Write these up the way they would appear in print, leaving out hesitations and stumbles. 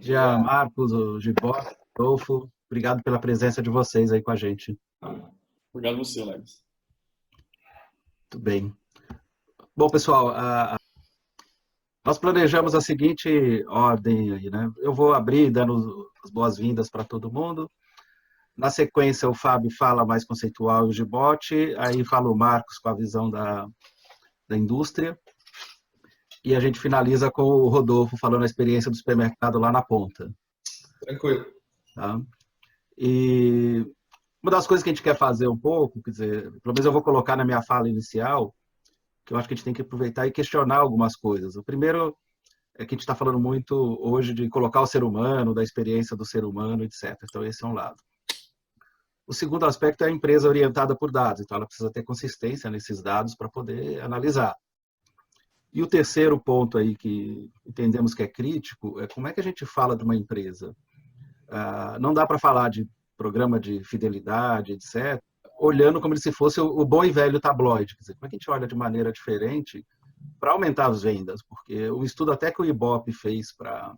dia, Marcos, o Gibó, Rodolfo. Obrigado pela presença de vocês aí com a gente. Obrigado a você, Alex. Muito bem. Bom, pessoal, nós planejamos a seguinte ordem aí, né? Eu vou abrir dando as boas-vindas para todo mundo. Na sequência, o Fábio fala mais conceitual e o Gibote, aí fala o Marcos com a visão da indústria. E a gente finaliza com o Rodolfo falando a experiência do supermercado lá na ponta. Tranquilo. Tá? E uma das coisas que a gente quer fazer um pouco, quer dizer, pelo menos eu vou colocar na minha fala inicial, que eu acho que a gente tem que aproveitar e questionar algumas coisas. O primeiro é que a gente está falando muito hoje de colocar o ser humano, da experiência do ser humano, etc. Então, esse é um lado. O segundo aspecto é a empresa orientada por dados, então ela precisa ter consistência nesses dados para poder analisar. E o terceiro ponto aí que entendemos que é crítico é como é que a gente fala de uma empresa. Não dá para falar de programa de fidelidade, etc., olhando como se fosse o bom e velho tabloide. Quer dizer, como é que a gente olha de maneira diferente para aumentar as vendas? Porque o estudo até que o Ibope fez para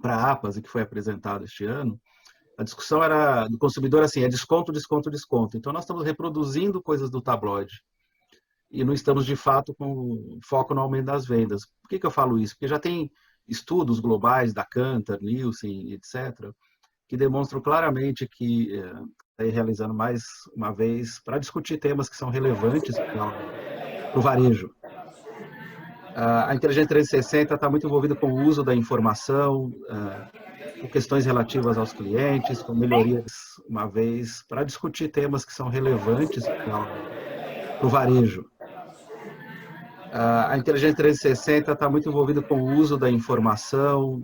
a APAS e que foi apresentado este ano, a discussão era do consumidor assim, é desconto, desconto, desconto. Então nós estamos reproduzindo coisas do tabloide e não estamos de fato com foco no aumento das vendas. Por que eu falo isso? Porque já tem estudos globais da Kantar, Nielsen, etc., que demonstram claramente que está realizando mais uma vez para discutir temas que são relevantes para o varejo. A inteligência 360 está muito envolvida com o uso da informação, com questões relativas aos clientes, com melhorias, uma vez, para discutir temas que são relevantes para o varejo. A inteligência 360 está muito envolvida com o uso da informação,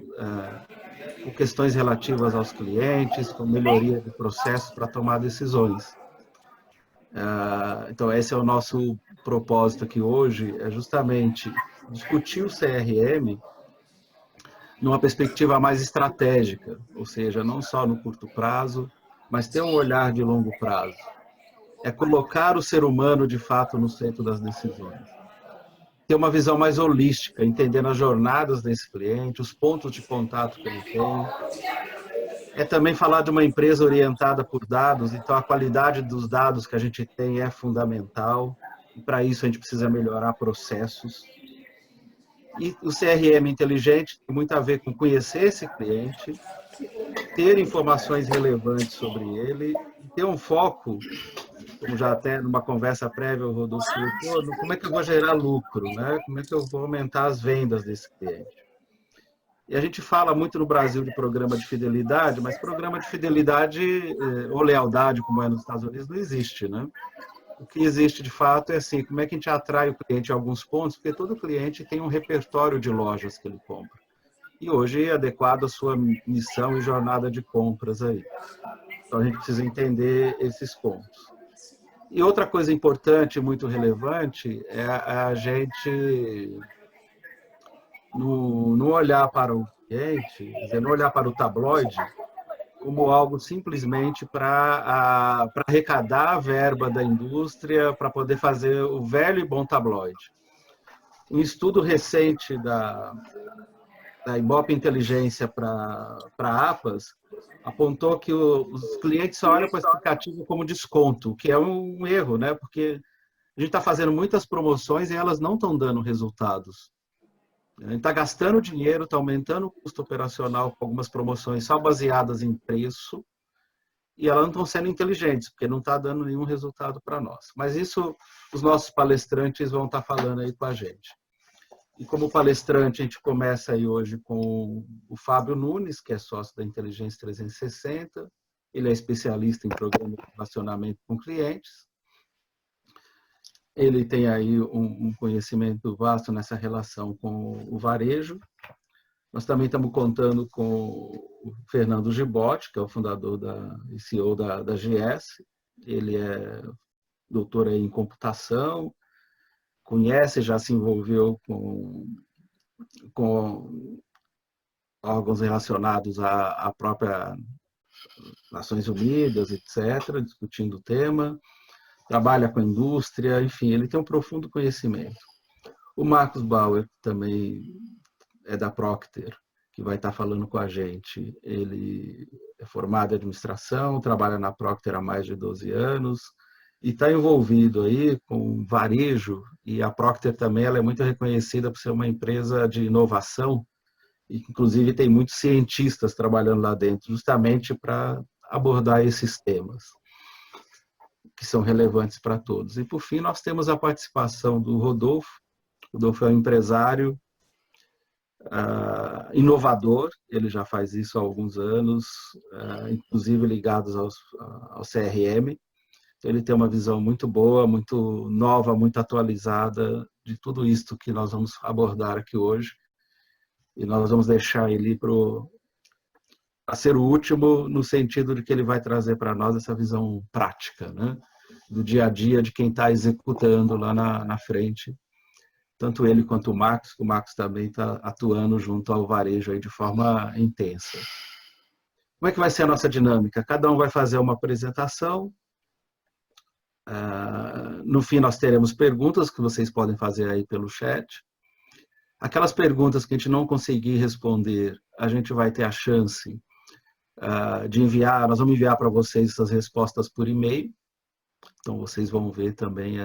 com questões relativas aos clientes, com melhoria de processos para tomar decisões. Então, esse é o nosso propósito aqui hoje, é justamente discutir o CRM numa perspectiva mais estratégica, ou seja, não só no curto prazo, mas ter um olhar de longo prazo. É colocar o ser humano, de fato, no centro das decisões. Ter uma visão mais holística, entendendo as jornadas desse cliente, os pontos de contato que ele tem. É também falar de uma empresa orientada por dados, então a qualidade dos dados que a gente tem é fundamental, e para isso a gente precisa melhorar processos. E o CRM inteligente tem muito a ver com conhecer esse cliente, ter informações relevantes sobre ele, ter um foco, como já até numa conversa prévia o Rodolfo colocou, como é que eu vou gerar lucro, né? Como é que eu vou aumentar as vendas desse cliente. E a gente fala muito no Brasil de programa de fidelidade, mas programa de fidelidade ou lealdade, como é nos Estados Unidos, não existe, né? O que existe de fato é assim, como é que a gente atrai o cliente em alguns pontos, porque todo cliente tem um repertório de lojas que ele compra. E hoje é adequado à sua missão e jornada de compras aí. Então a gente precisa entender esses pontos. E outra coisa importante, muito relevante, é a gente não olhar para o cliente, quer dizer, não olhar para o tabloide como algo simplesmente para arrecadar a verba da indústria para poder fazer o velho e bom tabloide. Um estudo recente da Ibope Inteligência para a APAS apontou que os clientes só olham para o aplicativo como desconto, que é um erro, né? Porque a gente está fazendo muitas promoções e elas não estão dando resultados. A gente está gastando dinheiro, está aumentando o custo operacional com algumas promoções só baseadas em preço, e elas não estão sendo inteligentes, porque não está dando nenhum resultado para nós. Mas isso os nossos palestrantes vão estar falando aí com a gente. E como palestrante, a gente começa aí hoje com o Fábio Nunes, que é sócio da Inteligência 360. Ele é especialista em programa de relacionamento com clientes. Ele tem aí um conhecimento vasto nessa relação com o varejo. Nós também estamos contando com o Fernando Gibotti, que é o fundador e CEO da GS. Ele é doutor em computação, conhece, já se envolveu com órgãos relacionados à própria Nações Unidas, etc., discutindo o tema. Trabalha com a indústria, enfim, ele tem um profundo conhecimento. O Marcos Bauer também é da Procter, que vai estar falando com a gente. Ele é formado em administração, trabalha na Procter há mais de 12 anos e está envolvido aí com varejo, e a Procter também ela é muito reconhecida por ser uma empresa de inovação, e inclusive tem muitos cientistas trabalhando lá dentro, justamente para abordar esses temas que são relevantes para todos. E, por fim, nós temos a participação do Rodolfo. O Rodolfo é um empresário inovador, ele já faz isso há alguns anos, inclusive ligados ao CRM. Ele tem uma visão muito boa, muito nova, muito atualizada de tudo isso que nós vamos abordar aqui hoje. E nós vamos deixar ele para ser o último, no sentido de que ele vai trazer para nós essa visão prática, né? Do dia a dia de quem está executando lá na frente. Tanto ele quanto o Marcos também está atuando junto ao varejo aí de forma intensa. Como é que vai ser a nossa dinâmica? Cada um vai fazer uma apresentação. No fim, nós teremos perguntas que vocês podem fazer aí pelo chat. Aquelas perguntas que a gente não conseguir responder, a gente vai ter a chance de enviar, nós vamos enviar para vocês essas respostas por e-mail. Então, vocês vão ver também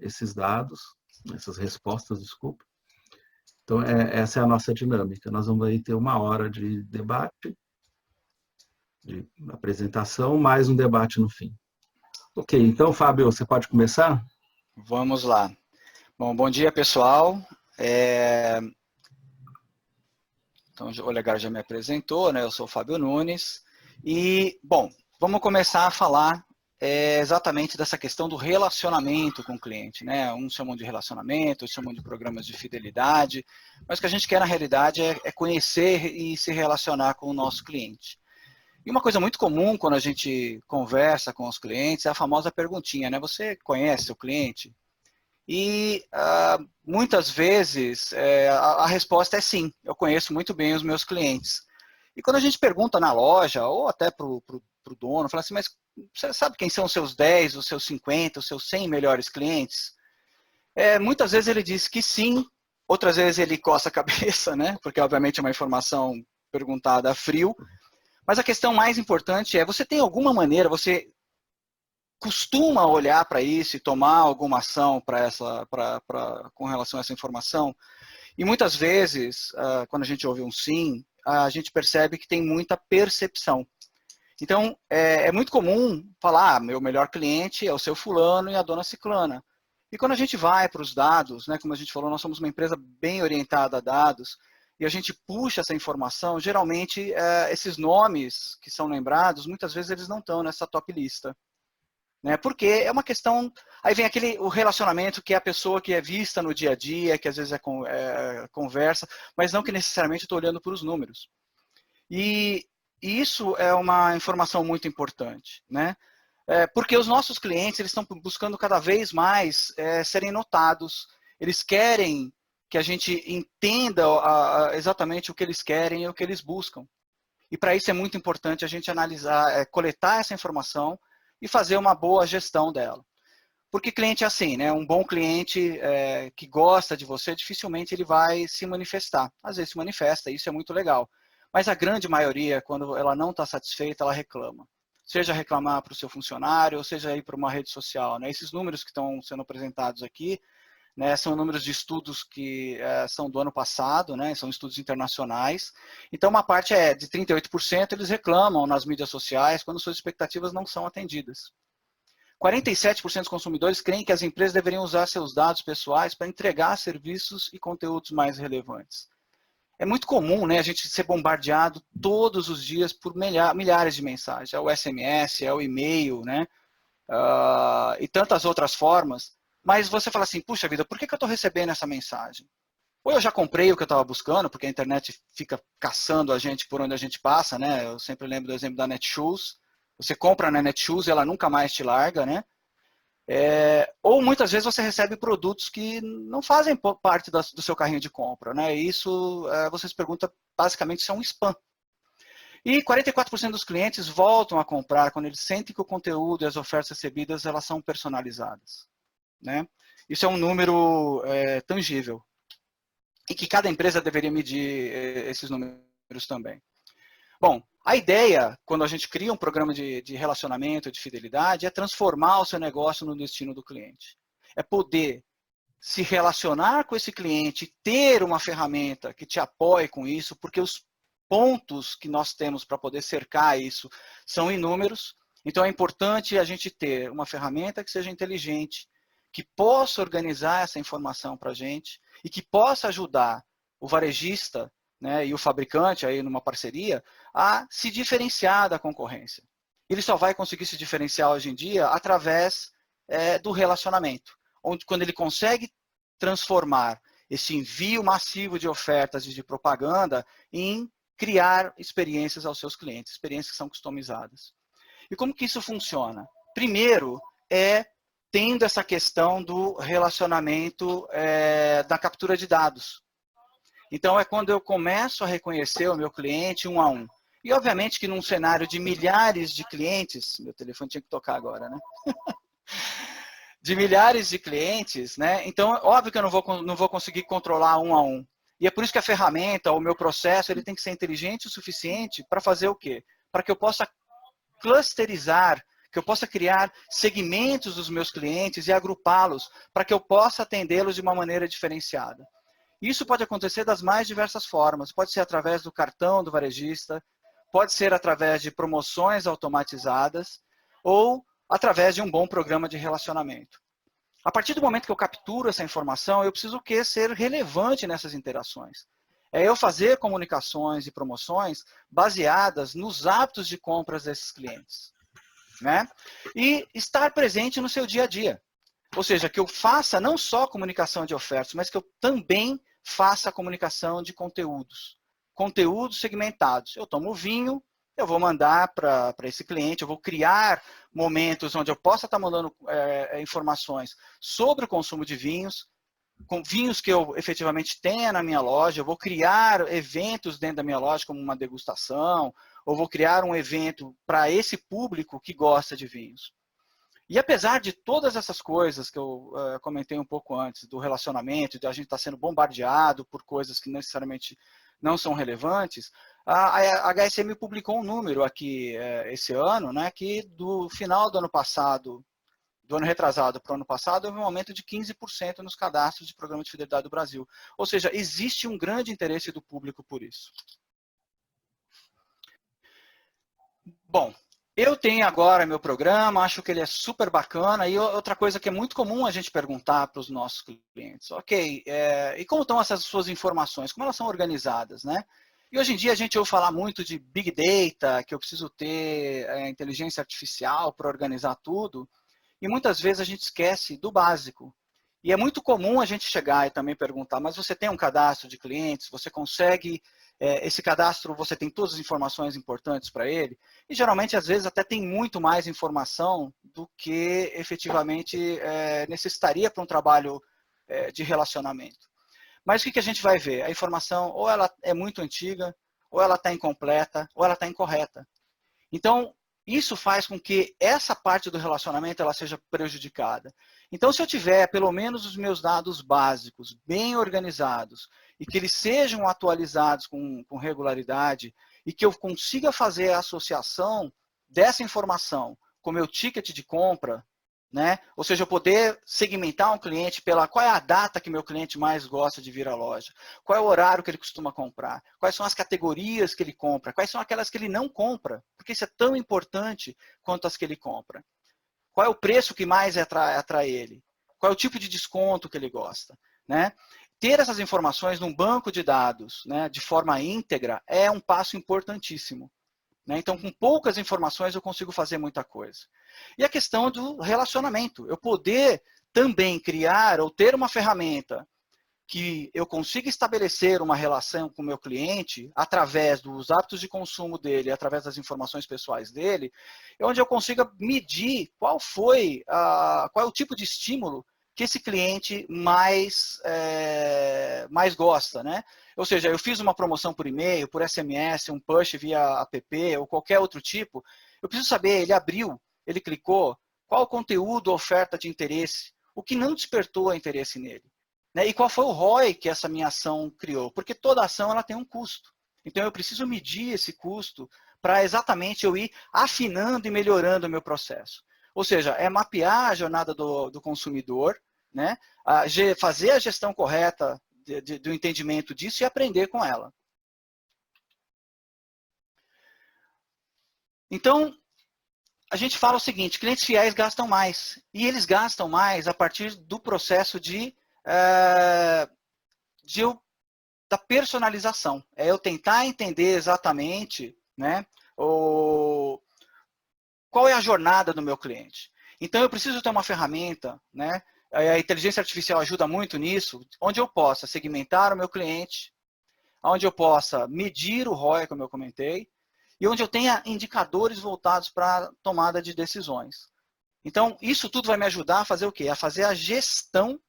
esses dados, essas respostas, desculpa. Então, essa é a nossa dinâmica. Nós vamos aí ter 1 hora de debate, de apresentação, mais um debate no fim. Ok, então, Fábio, você pode começar? Vamos lá. Bom dia, pessoal. Então, o Olegário já me apresentou, né? Eu sou o Fábio Nunes. E, bom, vamos começar a falar exatamente dessa questão do relacionamento com o cliente, né? Uns chamam de relacionamento, outros chamam de programas de fidelidade, mas o que a gente quer, na realidade, é conhecer e se relacionar com o nosso cliente. E uma coisa muito comum quando a gente conversa com os clientes é a famosa perguntinha, né? Você conhece o cliente? E muitas vezes a resposta é sim, eu conheço muito bem os meus clientes. E quando a gente pergunta na loja, ou até para o dono, fala assim, mas você sabe quem são os seus 10, os seus 50, os seus 100 melhores clientes? Muitas vezes ele diz que sim, outras vezes ele coça a cabeça, né? Porque obviamente é uma informação perguntada a frio. Mas a questão mais importante é, você tem alguma maneira, você costuma olhar para isso e tomar alguma ação com relação a essa informação? E muitas vezes, quando a gente ouve um sim, a gente percebe que tem muita percepção. Então, é muito comum falar, meu melhor cliente é o seu fulano e a dona ciclana. E quando a gente vai para os dados, né, como a gente falou, nós somos uma empresa bem orientada a dados, e a gente puxa essa informação, geralmente esses nomes que são lembrados, muitas vezes eles não estão nessa top lista. Né? Porque é uma questão, aí vem o relacionamento que é a pessoa que é vista no dia a dia, que às vezes conversa, mas não que necessariamente estou olhando para os números. E isso é uma informação muito importante, né? Porque os nossos clientes eles estão buscando cada vez mais serem notados, eles querem que a gente entenda exatamente o que eles querem e o que eles buscam. E para isso é muito importante a gente analisar, coletar essa informação e fazer uma boa gestão dela. Porque cliente é assim, né? Um bom cliente que gosta de você, dificilmente ele vai se manifestar. Às vezes se manifesta, isso é muito legal. Mas a grande maioria, quando ela não está satisfeita, ela reclama. Seja reclamar para o seu funcionário, ou seja ir para uma rede social. Né? Esses números que estão sendo apresentados aqui, né, são números de estudos que são do ano passado, né, são estudos internacionais. Então, uma parte de 38%, eles reclamam nas mídias sociais quando suas expectativas não são atendidas. 47% dos consumidores creem que as empresas deveriam usar seus dados pessoais para entregar serviços e conteúdos mais relevantes. É muito comum, né, a gente ser bombardeado todos os dias por milhares de mensagens. É o SMS, é o e-mail, né, e tantas outras formas. Mas você fala assim, puxa vida, por que eu estou recebendo essa mensagem? Ou eu já comprei o que eu estava buscando, porque a internet fica caçando a gente por onde a gente passa, né? Eu sempre lembro do exemplo da Netshoes. Você compra na Netshoes e ela nunca mais te larga, né? Ou muitas vezes você recebe produtos que não fazem parte do seu carrinho de compra, né? E isso, você se pergunta, basicamente, se é um spam. E 44% dos clientes voltam a comprar quando eles sentem que o conteúdo e as ofertas recebidas elas são personalizadas. Né? Isso é um número tangível. E que cada empresa deveria medir esses números também. Bom, a ideia, quando a gente cria um programa de relacionamento, de fidelidade, é transformar o seu negócio no destino do cliente. É poder se relacionar com esse cliente, ter uma ferramenta que te apoie com isso, porque os pontos que nós temos para poder cercar isso são inúmeros. Então, é importante a gente ter uma ferramenta que seja inteligente, que possa organizar essa informação para a gente e que possa ajudar o varejista, né, e o fabricante, aí numa parceria, a se diferenciar da concorrência. Ele só vai conseguir se diferenciar hoje em dia através do relacionamento, onde quando ele consegue transformar esse envio massivo de ofertas e de propaganda em criar experiências aos seus clientes, experiências que são customizadas. E como que isso funciona? Primeiro, tendo essa questão do relacionamento da captura de dados. Então, é quando eu começo a reconhecer o meu cliente um a um. E, obviamente, que num cenário de milhares de clientes, meu telefone tinha que tocar agora, né? De milhares de clientes, né? Então, óbvio que eu não vou conseguir controlar um a um. E é por isso que a ferramenta, o meu processo, ele tem que ser inteligente o suficiente para fazer o quê? Para que eu possa clusterizar, que eu possa criar segmentos dos meus clientes e agrupá-los para que eu possa atendê-los de uma maneira diferenciada. Isso pode acontecer das mais diversas formas. Pode ser através do cartão do varejista, pode ser através de promoções automatizadas ou através de um bom programa de relacionamento. A partir do momento que eu capturo essa informação, eu preciso ser relevante nessas interações. É eu fazer comunicações e promoções baseadas nos hábitos de compras desses clientes, né? E estar presente no seu dia a dia. Ou seja, que eu faça não só comunicação de ofertas, mas que eu também faça a comunicação de conteúdos. Conteúdos segmentados. Eu tomo vinho, eu vou mandar para esse cliente, eu vou criar momentos onde eu possa estar mandando informações sobre o consumo de vinhos, com vinhos que eu efetivamente tenha na minha loja, eu vou criar eventos dentro da minha loja, como uma degustação, ou vou criar um evento para esse público que gosta de vinhos. E apesar de todas essas coisas que eu comentei um pouco antes, do relacionamento, de a gente estar sendo bombardeado por coisas que necessariamente não são relevantes, a HSM publicou um número aqui esse ano, né, que do final do ano passado, do ano retrasado para o ano passado, houve um aumento de 15% nos cadastros de programa de fidelidade do Brasil. Ou seja, existe um grande interesse do público por isso. Bom, eu tenho agora meu programa, acho que ele é super bacana. E outra coisa que é muito comum a gente perguntar para os nossos clientes. Ok, e como estão essas suas informações? Como elas são organizadas, né? E hoje em dia a gente ouve falar muito de Big Data, que eu preciso ter inteligência artificial para organizar tudo. E muitas vezes a gente esquece do básico. E é muito comum a gente chegar e também perguntar, mas você tem um cadastro de clientes? Você consegue, esse cadastro, você tem todas as informações importantes para ele? E geralmente, às vezes, até tem muito mais informação do que efetivamente necessitaria para um trabalho de relacionamento. Mas o que a gente vai ver? A informação, ou ela é muito antiga, ou ela está incompleta, ou ela está incorreta. Então, isso faz com que essa parte do relacionamento ela seja prejudicada. Então, se eu tiver pelo menos os meus dados básicos bem organizados e que eles sejam atualizados com regularidade e que eu consiga fazer a associação dessa informação com o meu ticket de compra, né? Ou seja, eu poder segmentar um cliente pela qual é a data que meu cliente mais gosta de vir à loja, qual é o horário que ele costuma comprar, quais são as categorias que ele compra, quais são aquelas que ele não compra, porque isso é tão importante quanto as que ele compra. Qual é o preço que mais atrai ele? Qual é o tipo de desconto que ele gosta, né? Ter essas informações num banco de dados, né, de forma íntegra, é um passo importantíssimo. Então, com poucas informações, eu consigo fazer muita coisa. E a questão do relacionamento. Eu poder também criar ou ter uma ferramenta que eu consiga estabelecer uma relação com o meu cliente através dos hábitos de consumo dele, através das informações pessoais dele, onde eu consiga medir qual é o tipo de estímulo que esse cliente mais gosta, né? Ou seja, eu fiz uma promoção por e-mail, por SMS, um push via app ou qualquer outro tipo, eu preciso saber, ele abriu, ele clicou, qual o conteúdo, oferta de interesse, o que não despertou interesse nele, né? E qual foi o ROI que essa minha ação criou, porque toda ação ela tem um custo. Então, eu preciso medir esse custo para exatamente eu ir afinando e melhorando o meu processo. Ou seja, é mapear a jornada do consumidor, né? Fazer a gestão correta do entendimento disso e aprender com ela. Então, a gente fala o seguinte, clientes fiéis gastam mais. E eles gastam mais a partir do processo da personalização. É eu tentar entender exatamente, né, qual é a jornada do meu cliente. Então, eu preciso ter uma ferramenta, né, a inteligência artificial ajuda muito nisso, onde eu possa segmentar o meu cliente, onde eu possa medir o ROI, como eu comentei, e onde eu tenha indicadores voltados para a tomada de decisões. Então, isso tudo vai me ajudar a fazer o quê? A fazer a gestão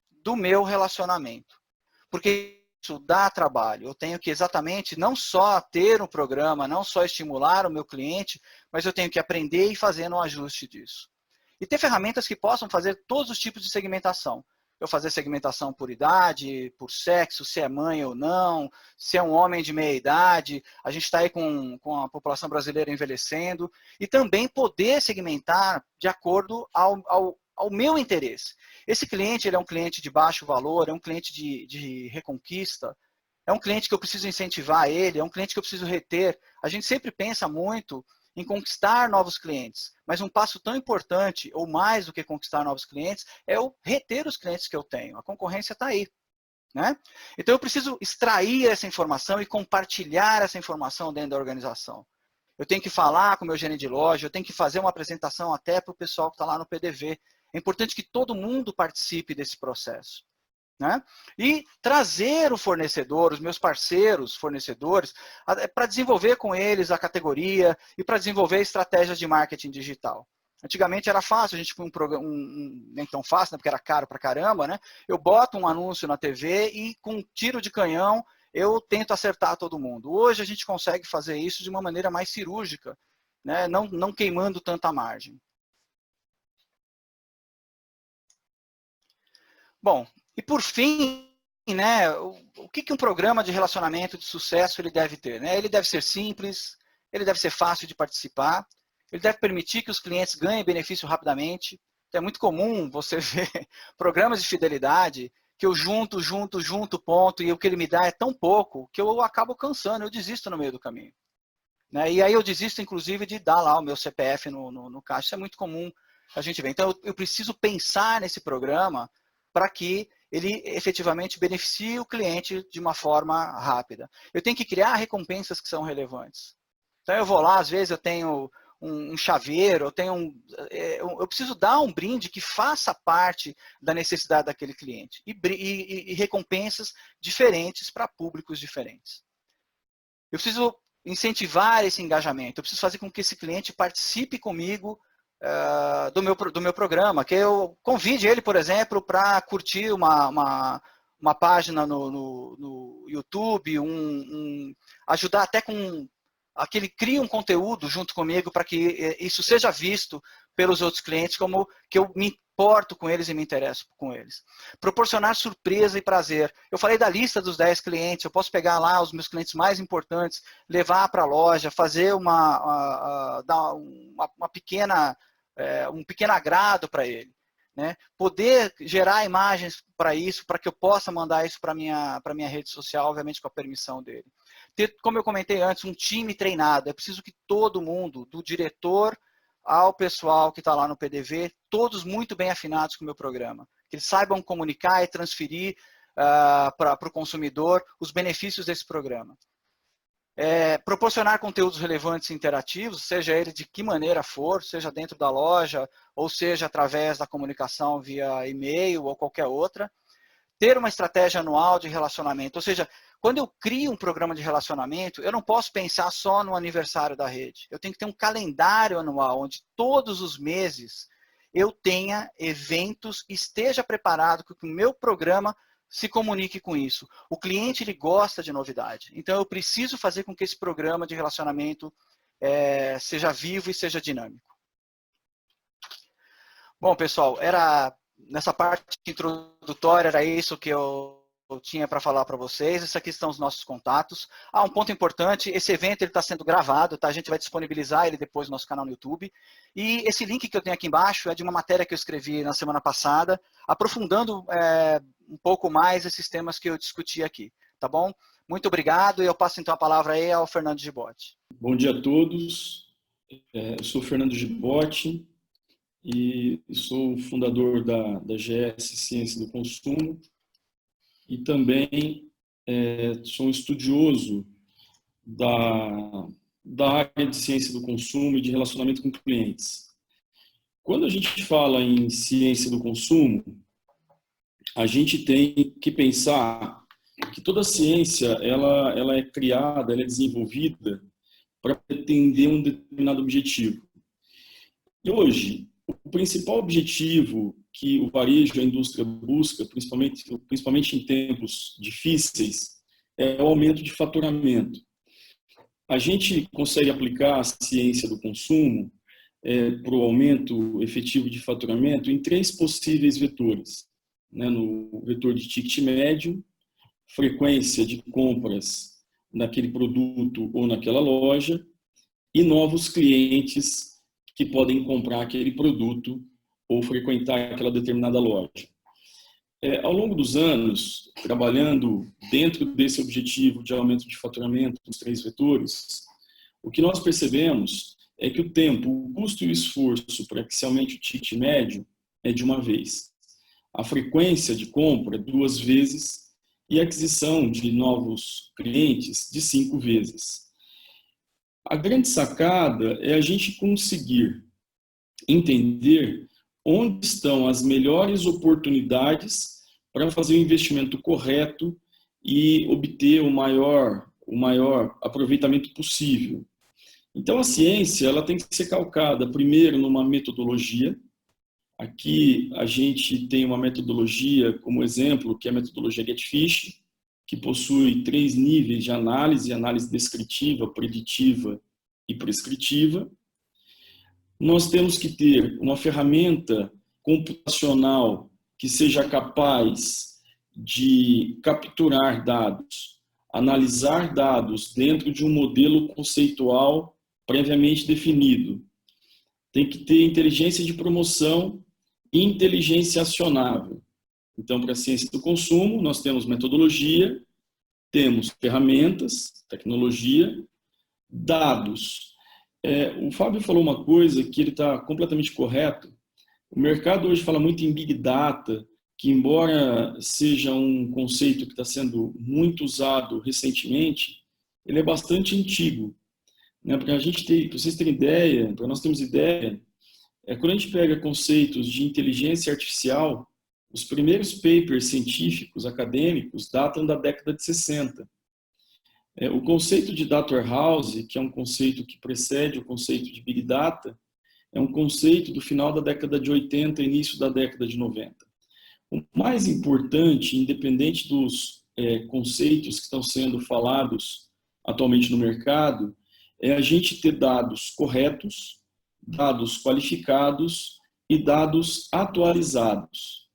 do meu relacionamento. Porque isso dá trabalho. Eu tenho que exatamente não só ter um programa, não só estimular o meu cliente, mas eu tenho que aprender e fazer um ajuste disso. E ter ferramentas que possam fazer todos os tipos de segmentação. Eu fazer segmentação por idade, por sexo, se é mãe ou não, se é um homem de meia idade, a gente está aí com a população brasileira envelhecendo, e também poder segmentar de acordo ao meu interesse. Esse cliente ele é um cliente de baixo valor, é um cliente de reconquista, é um cliente que eu preciso incentivar ele, é um cliente que eu preciso reter. A gente sempre pensa muito em conquistar novos clientes, mas um passo tão importante, ou mais do que conquistar novos clientes, é o reter os clientes que eu tenho. A concorrência está aí. Né? Então eu preciso extrair essa informação e compartilhar essa informação dentro da organização. Eu tenho que falar com o meu gerente de loja, eu tenho que fazer uma apresentação até para o pessoal que está lá no PDV. É importante que todo mundo participe desse processo. Né? E trazer o fornecedor, os meus parceiros fornecedores, para desenvolver com eles a categoria e para desenvolver estratégias de marketing digital. Antigamente era fácil, a gente põe nem tão fácil, né, porque era caro pra caramba, né? Eu boto um anúncio na TV e com um tiro de canhão eu tento acertar todo mundo. Hoje a gente consegue fazer isso de uma maneira mais cirúrgica, né? Não queimando tanta margem. Bom, e por fim, né, o que um programa de relacionamento de sucesso ele deve ter? Né? Ele deve ser simples, ele deve ser fácil de participar, ele deve permitir que os clientes ganhem benefício rapidamente. Então, é muito comum você ver programas de fidelidade que eu junto, ponto, e o que ele me dá é tão pouco que eu acabo cansando, eu desisto no meio do caminho. Né? E aí eu desisto, inclusive, de dar lá o meu CPF no caixa. Isso é muito comum a gente ver. Então, eu preciso pensar nesse programa para que ele efetivamente beneficie o cliente de uma forma rápida. Eu tenho que criar recompensas que são relevantes. Então, eu vou lá, às vezes eu tenho um chaveiro, eu preciso dar um brinde que faça parte da necessidade daquele cliente. E recompensas diferentes para públicos diferentes. Eu preciso incentivar esse engajamento, eu preciso fazer com que esse cliente participe comigo do meu programa, que eu convide ele, por exemplo, para curtir uma página no YouTube, ajudar até com que ele crie um conteúdo junto comigo para que isso seja visto pelos outros clientes como que eu me importo com eles e me interesso com eles. Proporcionar surpresa e prazer. Eu falei da lista dos 10 clientes, eu posso pegar lá os meus clientes mais importantes, levar para a loja, fazer dar uma pequena um pequeno agrado para ele. Né? Poder gerar imagens para isso, para que eu possa mandar isso para a minha rede social, obviamente com a permissão dele. Ter, como eu comentei antes, um time treinado. É preciso que todo mundo, do diretor ao pessoal que está lá no PDV, todos muito bem afinados com o meu programa. Que eles saibam comunicar e transferir para o consumidor os benefícios desse programa. Proporcionar conteúdos relevantes e interativos, seja ele de que maneira for, seja dentro da loja, ou seja através da comunicação via e-mail ou qualquer outra. Ter uma estratégia anual de relacionamento, ou seja, quando eu crio um programa de relacionamento, eu não posso pensar só no aniversário da rede. Eu tenho que ter um calendário anual, onde todos os meses eu tenha eventos, esteja preparado com que o meu programa se comunique com isso. O cliente ele gosta de novidade. Então, eu preciso fazer com que esse programa de relacionamento seja vivo e seja dinâmico. Bom, pessoal, nessa parte introdutória, era isso que eu tinha para falar para vocês. Esses aqui estão os nossos contatos. Um ponto importante, esse evento está sendo gravado, tá? A gente vai disponibilizar ele depois no nosso canal no YouTube. E esse link que eu tenho aqui embaixo é de uma matéria que eu escrevi na semana passada, aprofundando um pouco mais esses temas que eu discuti aqui, tá bom? Muito obrigado, e eu passo então a palavra aí ao Fernando Gibotti. Bom dia a todos. Eu sou Fernando Gibotti e sou o fundador da GS Ciência do Consumo e também sou um estudioso da área de ciência do consumo e de relacionamento com clientes. Quando a gente fala em ciência do consumo, a gente tem que pensar que toda ciência ela é criada, ela é desenvolvida para atender um determinado objetivo. E hoje, o principal objetivo que o varejo e a indústria busca, principalmente em tempos difíceis, é o aumento de faturamento. A gente consegue aplicar a ciência do consumo para o aumento efetivo de faturamento em 3 possíveis vetores. No vetor de ticket médio, frequência de compras naquele produto ou naquela loja e novos clientes que podem comprar aquele produto ou frequentar aquela determinada loja. Ao longo dos anos, trabalhando dentro desse objetivo de aumento de faturamento nos 3 vetores, o que nós percebemos é que o tempo, o custo e o esforço para que se aumente o ticket médio é de uma vez. A frequência de compra 2 vezes e a aquisição de novos clientes de 5 vezes. A grande sacada é a gente conseguir entender onde estão as melhores oportunidades para fazer o investimento correto e obter o maior aproveitamento possível. Então, a ciência ela tem que ser calcada, primeiro, numa metodologia. Aqui, a gente tem uma metodologia, como exemplo, que é a metodologia GetFish, que possui 3 níveis de análise: análise descritiva, preditiva e prescritiva. Nós temos que ter uma ferramenta computacional que seja capaz de capturar dados, analisar dados dentro de um modelo conceitual previamente definido. Tem que ter inteligência de promoção e inteligência acionável. Então, para a ciência do consumo, nós temos metodologia, temos ferramentas, tecnologia, dados. O Fábio falou uma coisa que ele está completamente correto. O mercado hoje fala muito em Big Data, que embora seja um conceito que está sendo muito usado recentemente, ele é bastante antigo. Para vocês terem ideia, para nós termos ideia, quando a gente pega conceitos de inteligência artificial, os primeiros papers científicos, acadêmicos, datam da década de 60. O conceito de Data Warehouse, que é um conceito que precede o conceito de Big Data, é um conceito do final da década de 80 e início da década de 90. O mais importante, independente dos conceitos que estão sendo falados atualmente no mercado, é a gente ter dados corretos, dados qualificados e dados atualizados.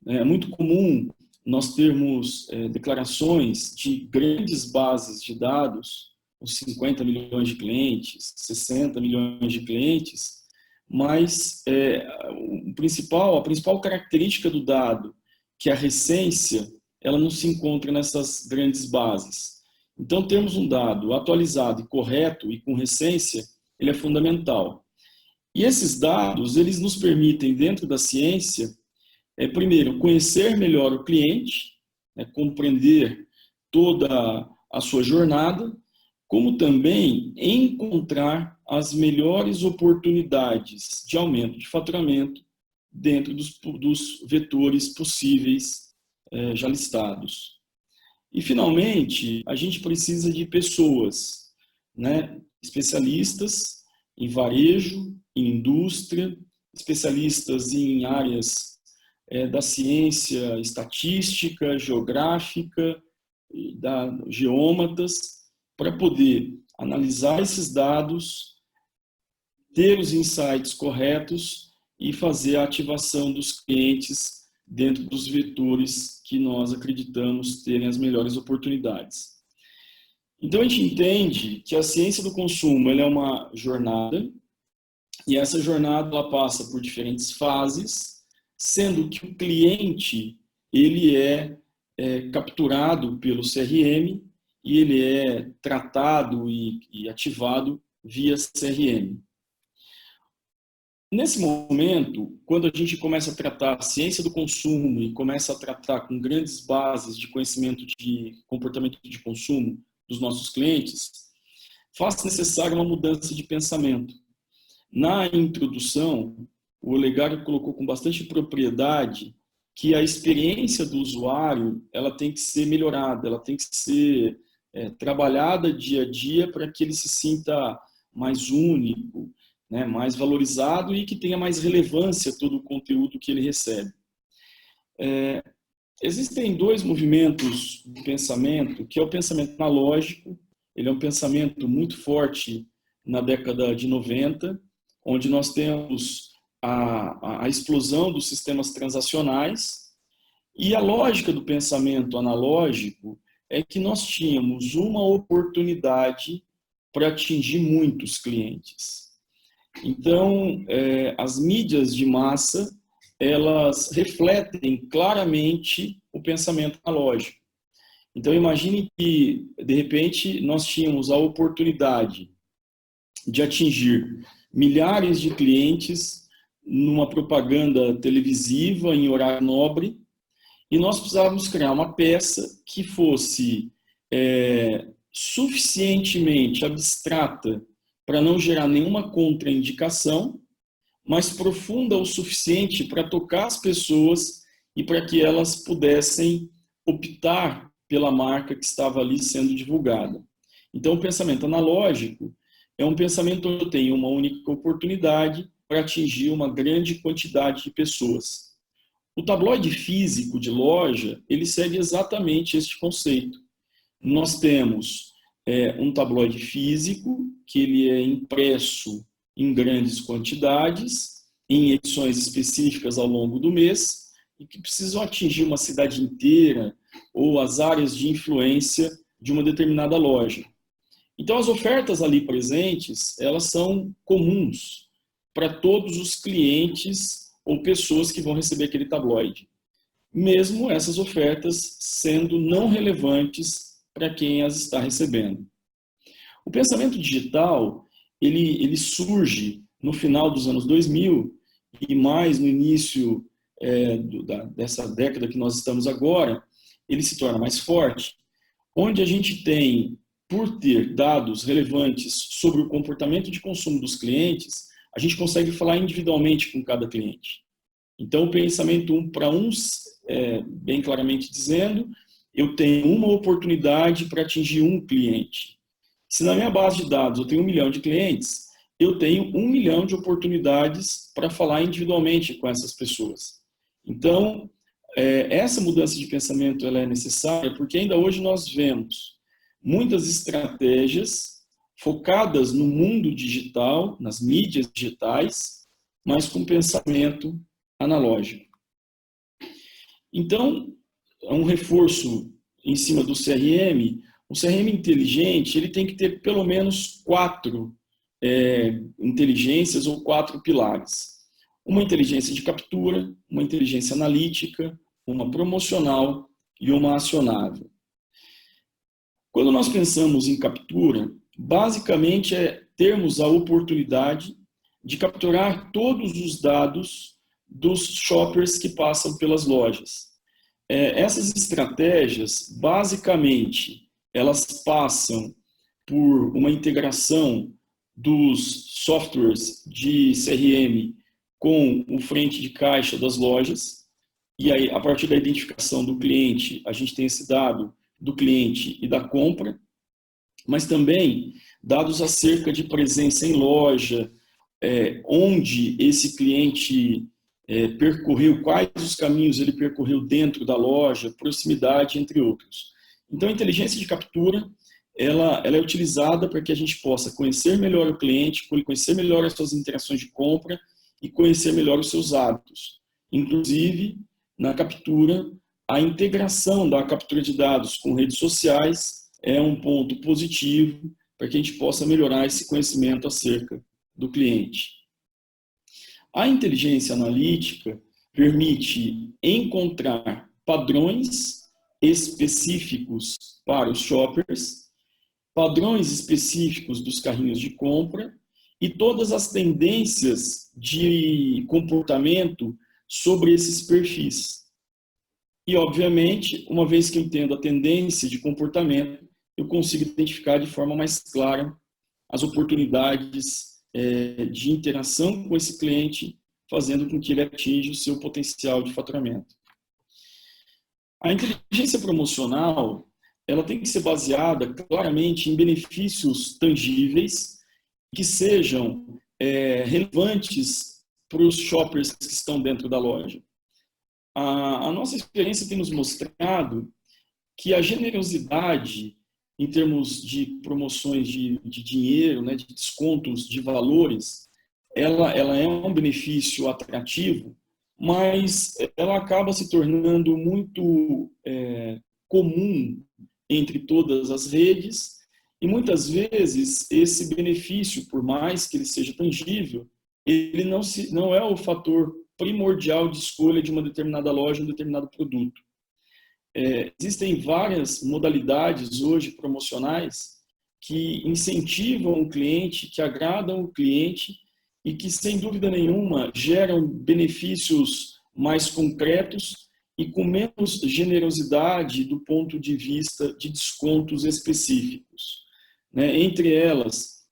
É muito comum nós termos declarações de grandes bases de dados, com 50 milhões de clientes, 60 milhões de clientes, mas a principal característica do dado, que é a recência, ela não se encontra nessas grandes bases. Então, termos um dado atualizado e correto e com recência, ele é fundamental. E esses dados, eles nos permitem, dentro da ciência, primeiro, conhecer melhor o cliente, compreender toda a sua jornada, como também encontrar as melhores oportunidades de aumento de faturamento dentro dos vetores possíveis já listados. E, finalmente, a gente precisa de pessoas, especialistas em varejo, em indústria, especialistas em áreas da ciência estatística, geográfica, geômatas, para poder analisar esses dados, ter os insights corretos e fazer a ativação dos clientes dentro dos vetores que nós acreditamos terem as melhores oportunidades. Então, a gente entende que a ciência do consumo ela é uma jornada, e essa jornada ela passa por diferentes fases, sendo que o cliente ele é capturado pelo CRM e ele é tratado e ativado via CRM. Nesse momento, quando a gente começa a tratar a ciência do consumo e começa a tratar com grandes bases de conhecimento de comportamento de consumo dos nossos clientes, faz necessária uma mudança de pensamento. Na introdução, o Olegário colocou com bastante propriedade que a experiência do usuário ela tem que ser melhorada, ela tem que ser trabalhada dia a dia para que ele se sinta mais único, né, mais valorizado e que tenha mais relevância todo o conteúdo que ele recebe. Existem dois movimentos de pensamento, que é o pensamento analógico, ele é um pensamento muito forte na década de 90, onde nós temos a explosão dos sistemas transacionais, e a lógica do pensamento analógico é que nós tínhamos uma oportunidade para atingir muitos clientes. Então, as mídias de massa, elas refletem claramente o pensamento analógico. Então, imagine que, de repente, nós tínhamos a oportunidade de atingir milhares de clientes numa propaganda televisiva em horário nobre, e nós precisávamos criar uma peça que fosse suficientemente abstrata para não gerar nenhuma contraindicação, mas profunda o suficiente para tocar as pessoas e para que elas pudessem optar pela marca que estava ali sendo divulgada. Então, o pensamento analógico é um pensamento onde eu tenho uma única oportunidade para atingir uma grande quantidade de pessoas. O tabloide físico de loja, ele segue exatamente este conceito. Nós temos um tabloide físico, que ele é impresso em grandes quantidades, em edições específicas ao longo do mês, e que precisam atingir uma cidade inteira ou as áreas de influência de uma determinada loja. Então, as ofertas ali presentes, elas são comuns para todos os clientes ou pessoas que vão receber aquele tabloide, mesmo essas ofertas sendo não relevantes para quem as está recebendo. O pensamento digital, ele surge no final dos anos 2000 e mais no início dessa década que nós estamos agora, ele se torna mais forte, onde a gente tem, por ter dados relevantes sobre o comportamento de consumo dos clientes, a gente consegue falar individualmente com cada cliente. Então, o pensamento um para uns, bem claramente dizendo, eu tenho uma oportunidade para atingir um cliente. Se na minha base de dados eu tenho 1 milhão de clientes, eu tenho 1 milhão de oportunidades para falar individualmente com essas pessoas. Então, essa mudança de pensamento ela é necessária porque ainda hoje nós vemos muitas estratégias focadas no mundo digital, nas mídias digitais, mas com pensamento analógico. Então, um reforço em cima do CRM, o CRM inteligente ele tem que ter pelo menos 4 inteligências ou 4 pilares. Uma inteligência de captura, uma inteligência analítica, uma promocional e uma acionável. Quando nós pensamos em captura, basicamente é termos a oportunidade de capturar todos os dados dos shoppers que passam pelas lojas. Essas estratégias, basicamente, elas passam por uma integração dos softwares de CRM com o frente de caixa das lojas, e aí, a partir da identificação do cliente, a gente tem esse dado do cliente e da compra, mas também dados acerca de presença em loja, onde esse cliente percorreu, quais os caminhos ele percorreu dentro da loja, proximidade, entre outros. Então, a inteligência de captura, ela é utilizada para que a gente possa conhecer melhor o cliente, conhecer melhor as suas interações de compra e conhecer melhor os seus hábitos. Inclusive, na captura. A integração da captura de dados com redes sociais é um ponto positivo para que a gente possa melhorar esse conhecimento acerca do cliente. A inteligência analítica permite encontrar padrões específicos para os shoppers, padrões específicos dos carrinhos de compra e todas as tendências de comportamento sobre esses perfis. E, obviamente, uma vez que eu entendo a tendência de comportamento, eu consigo identificar de forma mais clara as oportunidades de interação com esse cliente, fazendo com que ele atinja o seu potencial de faturamento. A inteligência promocional, ela tem que ser baseada claramente em benefícios tangíveis que sejam relevantes para os shoppers que estão dentro da loja. A nossa experiência tem nos mostrado que a generosidade em termos de promoções de dinheiro, né, de descontos de valores, ela é um benefício atrativo, mas ela acaba se tornando muito comum entre todas as redes e muitas vezes esse benefício, por mais que ele seja tangível, ele não é o fator primordial de escolha de uma determinada loja, um determinado produto. Existem várias modalidades hoje promocionais que incentivam o cliente, que agradam o cliente e que, sem dúvida nenhuma, geram benefícios mais concretos e com menos generosidade do ponto de vista de descontos específicos. Entre elas,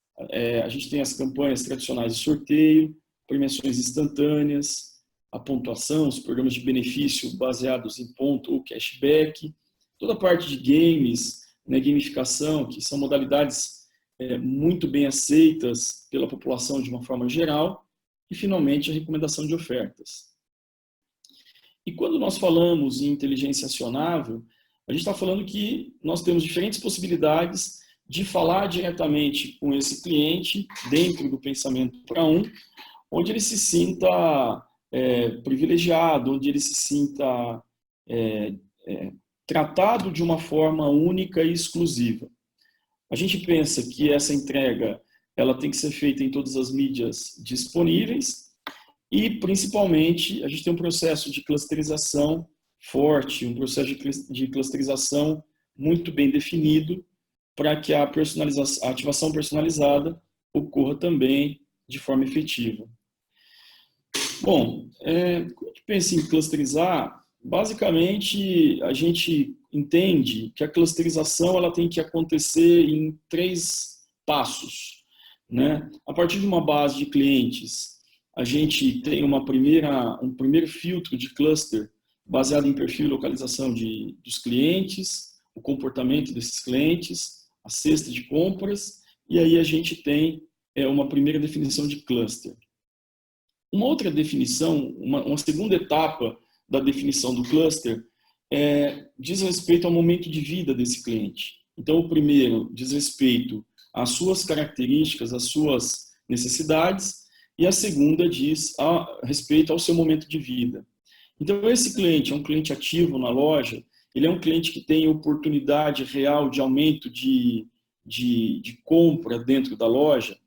a gente tem as campanhas tradicionais de sorteio, premiações instantâneas, a pontuação, os programas de benefício baseados em ponto ou cashback, toda a parte de games, gamificação, que são modalidades muito bem aceitas pela população de uma forma geral, e finalmente a recomendação de ofertas. E quando nós falamos em inteligência acionável, a gente está falando que nós temos diferentes possibilidades de falar diretamente com esse cliente dentro do pensamento para um, onde ele se sinta privilegiado, onde ele se sinta tratado de uma forma única e exclusiva. A gente pensa que essa entrega ela tem que ser feita em todas as mídias disponíveis e, principalmente, a gente tem um processo de clusterização forte, um processo de clusterização muito bem definido para que a ativação personalizada ocorra também de forma efetiva. Bom, quando a gente pensa em clusterizar, basicamente a gente entende que a clusterização ela tem que acontecer em 3 passos. A partir de uma base de clientes, a gente tem um primeiro filtro de cluster baseado em perfil e localização dos clientes, o comportamento desses clientes, a cesta de compras, e aí a gente tem uma primeira definição de cluster. Uma outra definição, uma segunda etapa da definição do cluster diz respeito ao momento de vida desse cliente. Então, o primeiro diz respeito às suas características, às suas necessidades, e a segunda diz respeito ao seu momento de vida. Então, esse cliente é um cliente ativo na loja, ele é um cliente que tem oportunidade real de aumento de compra dentro da loja,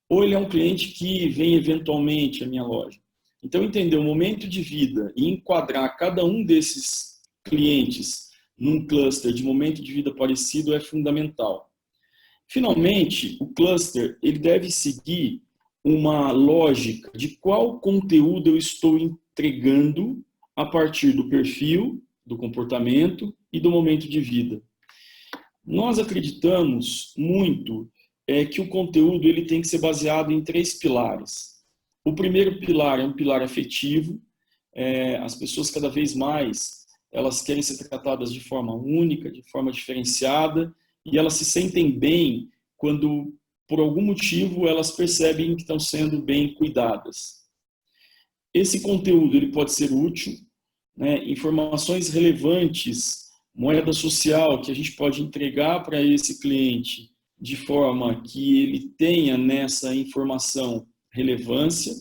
ou ele é um cliente que vem eventualmente à minha loja. Então, entender o momento de vida e enquadrar cada um desses clientes num cluster de momento de vida parecido é fundamental. Finalmente, o cluster ele deve seguir uma lógica de qual conteúdo eu estou entregando a partir do perfil, do comportamento e do momento de vida. Nós acreditamos muito que o conteúdo ele tem que ser baseado em 3 pilares. O primeiro pilar é um pilar afetivo. As pessoas cada vez mais elas querem ser tratadas de forma única, de forma diferenciada, e elas se sentem bem quando, por algum motivo, elas percebem que estão sendo bem cuidadas. Esse conteúdo ele pode ser útil, informações relevantes, moeda social que a gente pode entregar para esse cliente de forma que ele tenha nessa informação relevância.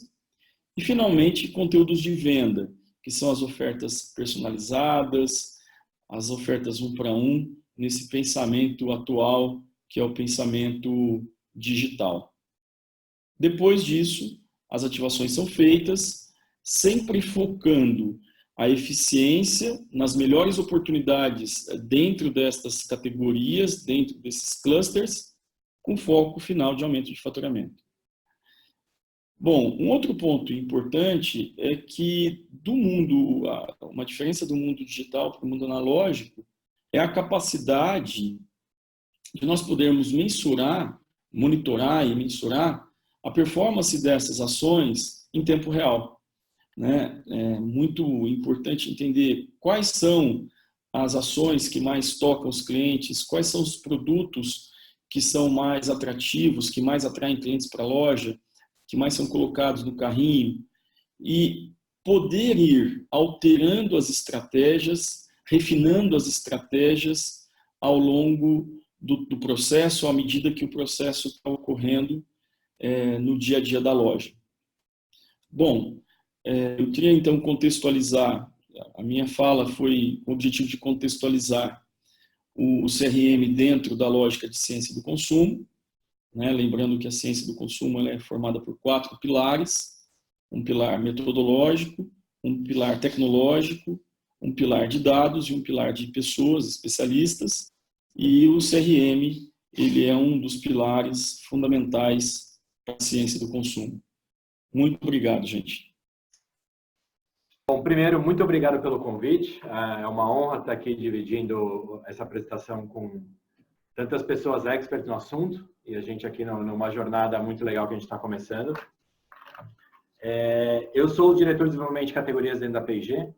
E, finalmente, conteúdos de venda, que são as ofertas personalizadas, as ofertas 1 para 1, nesse pensamento atual, que é o pensamento digital. Depois disso, as ativações são feitas, sempre focando a eficiência nas melhores oportunidades dentro destas categorias, dentro desses clusters, com foco final de aumento de faturamento. Bom, um outro ponto importante é que uma diferença do mundo digital para o mundo analógico é a capacidade de nós podermos monitorar e mensurar a performance dessas ações em tempo real, né? É muito importante entender quais são as ações que mais tocam os clientes, quais são os produtos que são mais atrativos, que mais atraem clientes para a loja, que mais são colocados no carrinho, e poder ir alterando as estratégias, refinando as estratégias ao longo do processo, à medida que o processo está ocorrendo no dia a dia da loja. Bom, eu queria então contextualizar, a minha fala foi com o objetivo de contextualizar o CRM dentro da lógica de ciência do consumo, né? Lembrando que a ciência do consumo ela é formada por 4 pilares: um pilar metodológico, um pilar tecnológico, um pilar de dados e um pilar de pessoas, especialistas, e o CRM ele é um dos pilares fundamentais para a ciência do consumo. Muito obrigado, gente. Bom, primeiro, muito obrigado pelo convite. É uma honra estar aqui dividindo essa apresentação com tantas pessoas expertas no assunto, e a gente aqui numa jornada muito legal que a gente está começando. Eu sou o diretor de desenvolvimento de categorias dentro da P&G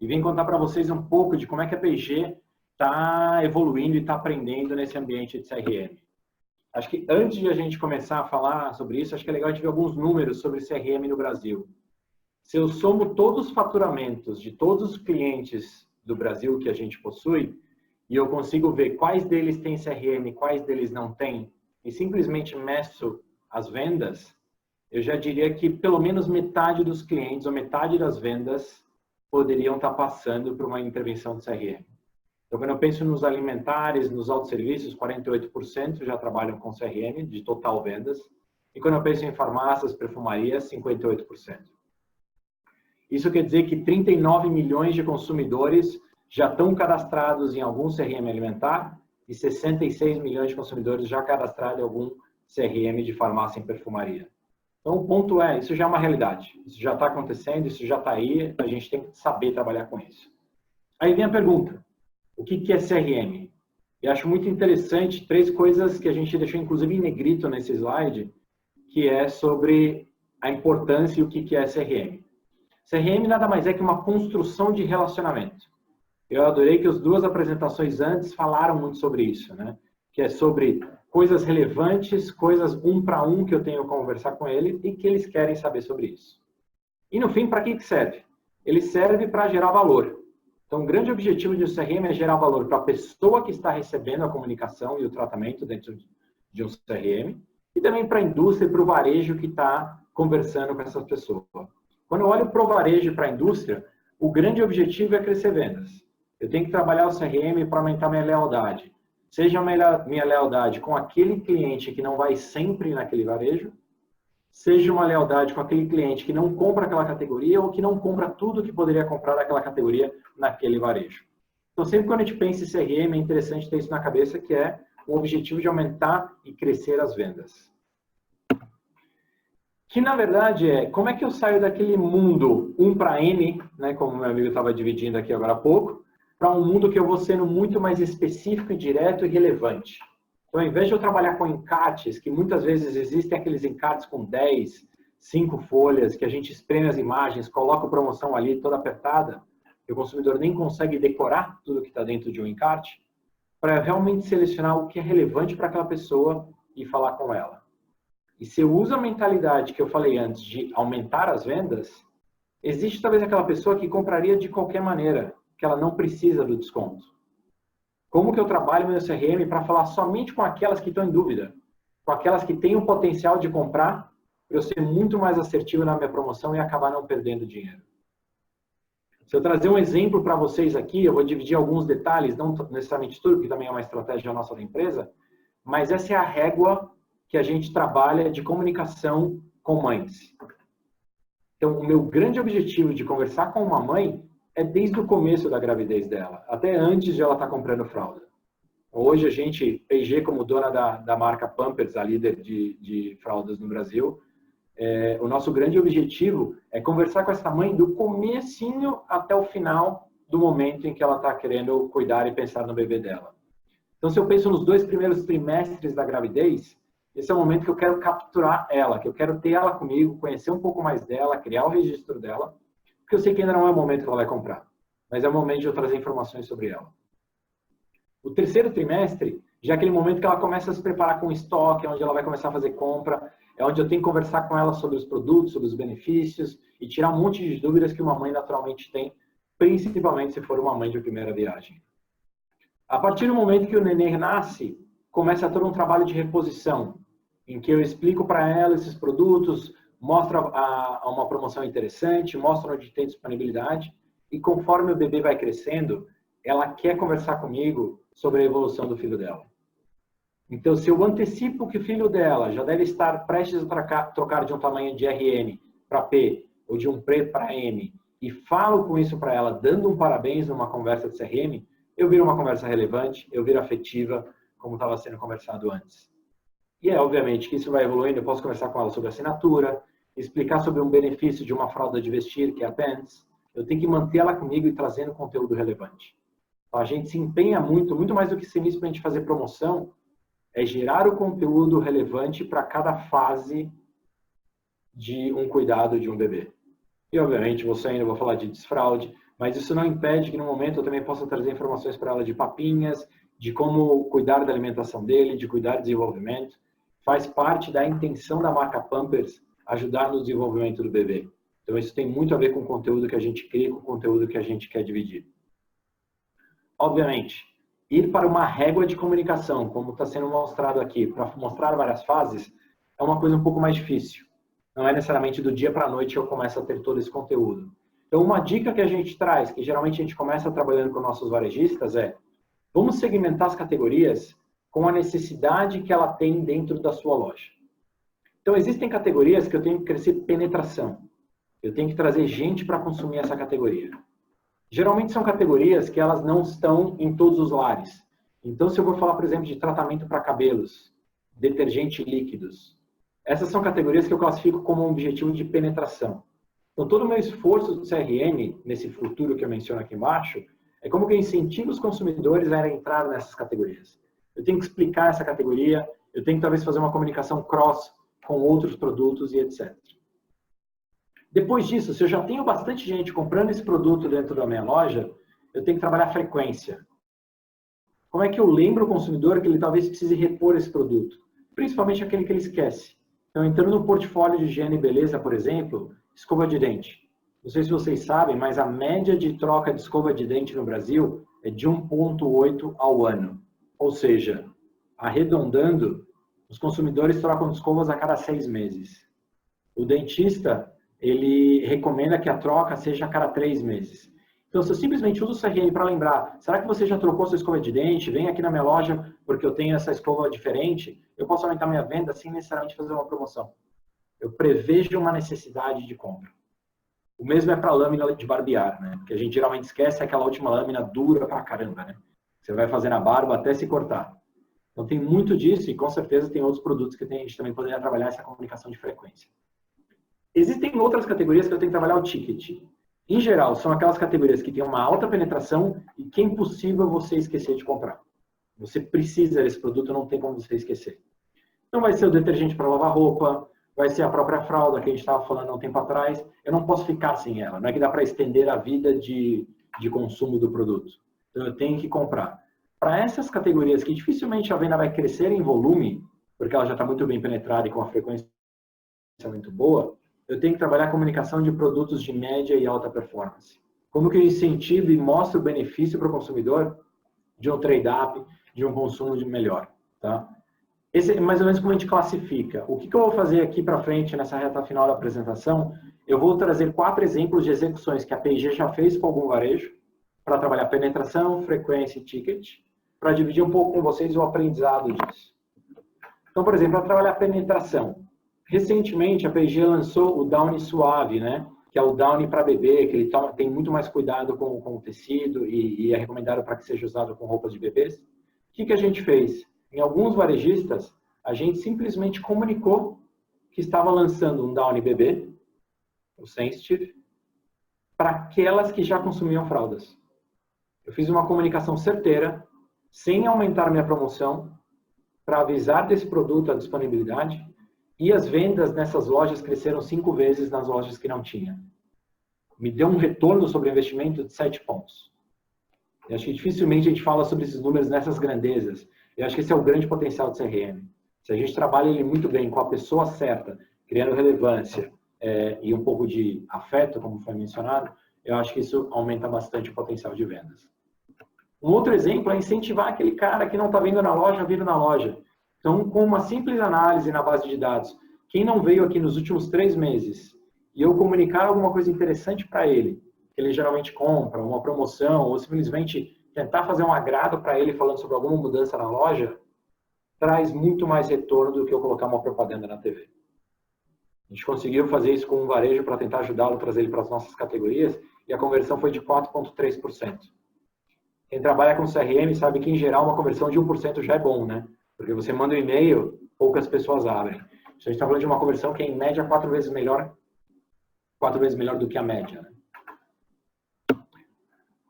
e vim contar para vocês um pouco de como é que a P&G está evoluindo e está aprendendo nesse ambiente de CRM. Acho que antes de a gente começar a falar sobre isso, acho que é legal a gente ver alguns números sobre CRM no Brasil. Se eu somo todos os faturamentos de todos os clientes do Brasil que a gente possui, e eu consigo ver quais deles têm CRM e quais deles não têm, e simplesmente meço as vendas, eu já diria que pelo menos metade dos clientes ou metade das vendas poderiam estar passando por uma intervenção de CRM. Então, quando eu penso nos alimentares, nos autosserviços, 48% já trabalham com CRM, de total vendas. E quando eu penso em farmácias, perfumarias, 58%. Isso quer dizer que 39 milhões de consumidores já estão cadastrados em algum CRM alimentar e 66 milhões de consumidores já cadastrados em algum CRM de farmácia e perfumaria. Então, o ponto é, isso já é uma realidade. Isso já está acontecendo, isso já está aí, a gente tem que saber trabalhar com isso. Aí vem a pergunta. O que é CRM? Eu acho muito interessante 3 coisas que a gente deixou, inclusive, em negrito nesse slide, que é sobre a importância e o que é CRM. CRM nada mais é que uma construção de relacionamento. Eu adorei que as 2 apresentações antes falaram muito sobre isso, né? Que é sobre coisas relevantes, coisas 1 para 1 que eu tenho que conversar com ele e que eles querem saber sobre isso. E no fim, para que serve? Ele serve para gerar valor. Então, o grande objetivo de um CRM é gerar valor para a pessoa que está recebendo a comunicação e o tratamento dentro de um CRM e também para a indústria e para o varejo que está conversando com essa pessoa. Quando eu olho para o varejo e para a indústria, o grande objetivo é crescer vendas. Eu tenho que trabalhar o CRM para aumentar minha lealdade. Seja minha lealdade com aquele cliente que não vai sempre naquele varejo, seja uma lealdade com aquele cliente que não compra aquela categoria ou que não compra tudo que poderia comprar naquela categoria naquele varejo. Então, sempre quando a gente pensa em CRM, é interessante ter isso na cabeça, que é o objetivo de aumentar e crescer as vendas. Que, na verdade, como é que eu saio daquele mundo 1 para N, né, como meu amigo estava dividindo aqui agora há pouco, para um mundo que eu vou sendo muito mais específico e direto e relevante. Então, ao invés de eu trabalhar com encartes, que muitas vezes existem aqueles encartes com 10, 5 folhas, que a gente espreme as imagens, coloca a promoção ali toda apertada, e o consumidor nem consegue decorar tudo que está dentro de um encarte, para realmente selecionar o que é relevante para aquela pessoa e falar com ela. E se eu uso a mentalidade que eu falei antes de aumentar as vendas, existe talvez aquela pessoa que compraria de qualquer maneira, que ela não precisa do desconto. Como que eu trabalho meu CRM para falar somente com aquelas que estão em dúvida? Com aquelas que têm o potencial de comprar, para eu ser muito mais assertivo na minha promoção e acabar não perdendo dinheiro. Se eu trazer um exemplo para vocês aqui, eu vou dividir alguns detalhes, não necessariamente tudo, porque também é uma estratégia nossa da empresa, mas essa é a régua que a gente trabalha de comunicação com mães. Então, o meu grande objetivo de conversar com uma mãe é desde o começo da gravidez dela, até antes de ela estar comprando fralda. Hoje a gente, P&G como dona da marca Pampers, a líder de fraldas no Brasil, o nosso grande objetivo é conversar com essa mãe do comecinho até o final do momento em que ela está querendo cuidar e pensar no bebê dela. Então, se eu penso nos 2 primeiros trimestres da gravidez, esse é o momento que eu quero capturar ela, que eu quero ter ela comigo, conhecer um pouco mais dela, criar o registro dela, porque eu sei que ainda não é o momento que ela vai comprar, mas é o momento de eu trazer informações sobre ela. O 3º trimestre, já é aquele momento que ela começa a se preparar com estoque, onde ela vai começar a fazer compra, é onde eu tenho que conversar com ela sobre os produtos, sobre os benefícios e tirar um monte de dúvidas que uma mãe naturalmente tem, principalmente se for uma mãe de primeira viagem. A partir do momento que o neném nasce, começa todo um trabalho de reposição, em que eu explico para ela esses produtos, mostro uma promoção interessante, mostro onde tem disponibilidade, e conforme o bebê vai crescendo, ela quer conversar comigo sobre a evolução do filho dela. Então, se eu antecipo que o filho dela já deve estar prestes a trocar de um tamanho de RN para P, ou de um P para M, e falo com isso para ela, dando um parabéns numa conversa de CRM, eu viro uma conversa relevante, eu viro afetiva, como estava sendo conversado antes. E obviamente, que isso vai evoluindo, eu posso conversar com ela sobre assinatura, explicar sobre um benefício de uma fralda de vestir, que é a Pants. Eu tenho que manter ela comigo e trazendo conteúdo relevante. Então, a gente se empenha muito mais do que simplesmente fazer promoção, é gerar o conteúdo relevante para cada fase de um cuidado de um bebê. E, obviamente, você ainda vou falar de desfraude, mas isso não impede que, no momento, eu também possa trazer informações para ela de papinhas, de como cuidar da alimentação dele, de cuidar do desenvolvimento. Faz parte da intenção da marca Pampers ajudar no desenvolvimento do bebê. Então, isso tem muito a ver com o conteúdo que a gente cria, com o conteúdo que a gente quer dividir. Obviamente, ir para uma régua de comunicação, como está sendo mostrado aqui, para mostrar várias fases, é uma coisa um pouco mais difícil. Não é necessariamente do dia para a noite que eu começo a ter todo esse conteúdo. Então, uma dica que a gente traz, que geralmente a gente começa trabalhando com nossos varejistas, é vamos segmentar as categorias com a necessidade que ela tem dentro da sua loja. Então, existem categorias que eu tenho que crescer penetração. Eu tenho que trazer gente para consumir essa categoria. Geralmente são categorias que elas não estão em todos os lares. Então, se eu vou falar, por exemplo, de tratamento para cabelos, detergente líquidos, essas são categorias que eu classifico como um objetivo de penetração. Então, todo o meu esforço do CRM, nesse futuro que eu menciono aqui embaixo, é como que eu incentivo os consumidores a entrar nessas categorias. Eu tenho que explicar essa categoria, eu tenho que talvez fazer uma comunicação cross com outros produtos e etc. Depois disso, se eu já tenho bastante gente comprando esse produto dentro da minha loja, eu tenho que trabalhar a frequência. Como é que eu lembro o consumidor que ele talvez precise repor esse produto? Principalmente aquele que ele esquece. Então, entrando no portfólio de higiene e beleza, por exemplo, escova de dente. Não sei se vocês sabem, mas a média de troca de escova de dente no Brasil é de 1,8 ao ano. Ou seja, arredondando, os consumidores trocam escovas a cada 6 meses. O dentista, ele recomenda que a troca seja a cada 3 meses. Então, se eu simplesmente uso o CRM para lembrar, será que você já trocou sua escova de dente? Vem aqui na minha loja porque eu tenho essa escova diferente. Eu posso aumentar minha venda sem necessariamente fazer uma promoção. Eu prevejo uma necessidade de compra. O mesmo é para a lâmina de barbear, né? Porque a gente geralmente esquece aquela última lâmina dura pra caramba, né? Você vai fazer na barba até se cortar. Então, tem muito disso e, com certeza, tem outros produtos que a gente também poderia trabalhar essa comunicação de frequência. Existem outras categorias que eu tenho que trabalhar o ticket. Em geral, são aquelas categorias que têm uma alta penetração e que é impossível você esquecer de comprar. Você precisa desse produto, não tem como você esquecer. Então, vai ser o detergente para lavar roupa, vai ser a própria fralda que a gente estava falando há um tempo atrás. Eu não posso ficar sem ela. Não é que dá para estender a vida de consumo do produto. Então, eu tenho que comprar. Para essas categorias que dificilmente a venda vai crescer em volume, porque ela já está muito bem penetrada e com a frequência muito boa, eu tenho que trabalhar a comunicação de produtos de média e alta performance. Como que eu incentivo e mostro o benefício para o consumidor de um trade-up, de um consumo de melhor. Tá? Esse é mais ou menos como a gente classifica. O que eu vou fazer aqui para frente, nessa reta final da apresentação, eu vou trazer 4 exemplos de execuções que a P&G já fez com algum varejo, para trabalhar penetração, frequência e ticket, para dividir um pouco com vocês o aprendizado disso. Então, por exemplo, para trabalhar penetração. Recentemente, a P&G lançou o Downy Suave, né? Que é o Downy para bebê, que ele tem muito mais cuidado com o tecido e é recomendado para que seja usado com roupas de bebês. O que a gente fez? Em alguns varejistas, a gente simplesmente comunicou que estava lançando um Downy bebê, o Sensitive, para aquelas que já consumiam fraldas. Eu fiz uma comunicação certeira, sem aumentar minha promoção, para avisar desse produto, a disponibilidade, e as vendas nessas lojas cresceram 5 vezes nas lojas que não tinha. Me deu um retorno sobre o investimento de 7 pontos. Eu acho que dificilmente a gente fala sobre esses números nessas grandezas. Eu acho que esse é o grande potencial do CRM. Se a gente trabalha ele muito bem com a pessoa certa, criando relevância e um pouco de afeto, como foi mencionado, eu acho que isso aumenta bastante o potencial de vendas. Um outro exemplo é incentivar aquele cara que não está vindo na loja a vir na loja. Então, com uma simples análise na base de dados, quem não veio aqui nos últimos 3 meses e eu comunicar alguma coisa interessante para ele, que ele geralmente compra, uma promoção, ou simplesmente tentar fazer um agrado para ele falando sobre alguma mudança na loja, traz muito mais retorno do que eu colocar uma propaganda na TV. A gente conseguiu fazer isso com um varejo para tentar ajudá-lo a trazer ele para as nossas categorias e a conversão foi de 4,3%. Quem trabalha com CRM sabe que, em geral, uma conversão de 1% já é bom, né? Porque você manda um e-mail, poucas pessoas abrem. Então, a gente está falando de uma conversão que é, em média, 4 vezes melhor do que a média. Né?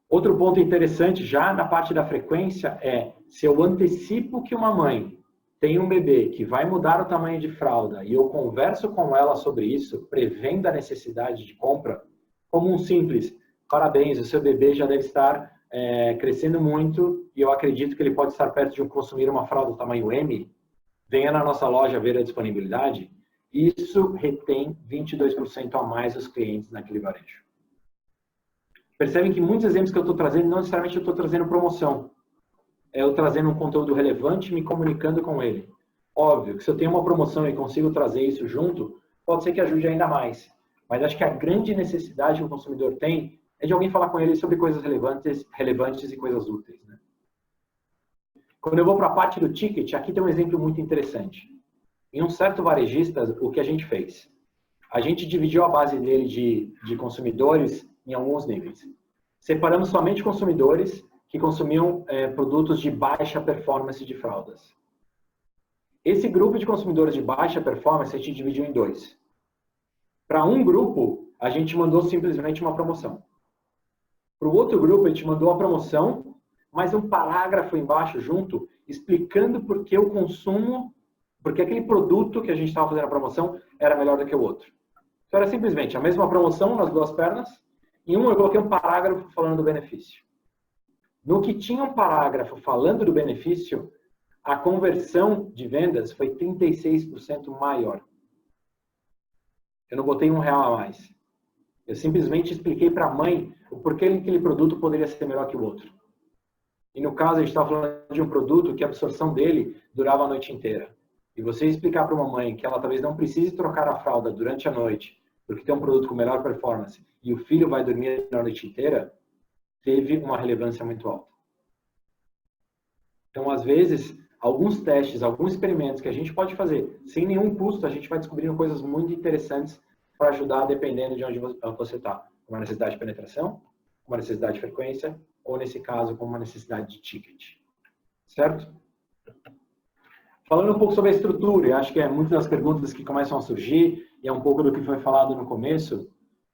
Outro ponto interessante, já na parte da frequência, é se eu antecipo que uma mãe tem um bebê que vai mudar o tamanho de fralda e eu converso com ela sobre isso, prevendo a necessidade de compra, como um simples, parabéns, o seu bebê já deve estar crescendo muito e eu acredito que ele pode estar perto de consumir uma fralda tamanho M, venha na nossa loja ver a disponibilidade, isso retém 22% a mais os clientes naquele varejo. Percebem que muitos exemplos que eu estou trazendo, não necessariamente eu estou trazendo promoção, eu trazendo um conteúdo relevante, me comunicando com ele. Óbvio que se eu tenho uma promoção e consigo trazer isso junto, pode ser que ajude ainda mais. Mas acho que a grande necessidade que o consumidor tem é de alguém falar com ele sobre coisas relevantes e coisas úteis. Né? Quando eu vou para a parte do ticket, aqui tem um exemplo muito interessante. Em um certo varejista, o que a gente fez? A gente dividiu a base dele de consumidores em alguns níveis. Separamos somente consumidores que consumiam produtos de baixa performance de fraldas. Esse grupo de consumidores de baixa performance a gente dividiu em 2. Para um grupo, a gente mandou simplesmente uma promoção. Para o outro grupo, a gente mandou a promoção, mas um parágrafo embaixo junto, explicando por que o consumo, porque aquele produto que a gente estava fazendo a promoção era melhor do que o outro. Então era simplesmente a mesma promoção nas 2 pernas, em um eu coloquei um parágrafo falando do benefício. No que tinha um parágrafo falando do benefício, a conversão de vendas foi 36% maior. Eu não botei R$1 a mais. Eu simplesmente expliquei para a mãe o porquê aquele produto poderia ser melhor que o outro. E no caso, a gente estava falando de um produto que a absorção dele durava a noite inteira. E você explicar para uma mãe que ela talvez não precise trocar a fralda durante a noite, porque tem um produto com melhor performance, e o filho vai dormir a noite inteira, teve uma relevância muito alta. Então, às vezes, alguns testes, alguns experimentos que a gente pode fazer, sem nenhum custo, a gente vai descobrindo coisas muito interessantes para ajudar, dependendo de onde você está. Uma necessidade de penetração, uma necessidade de frequência, ou nesse caso, com uma necessidade de ticket. Certo? Falando um pouco sobre a estrutura, eu acho que é muitas das perguntas que começam a surgir, e é um pouco do que foi falado no começo,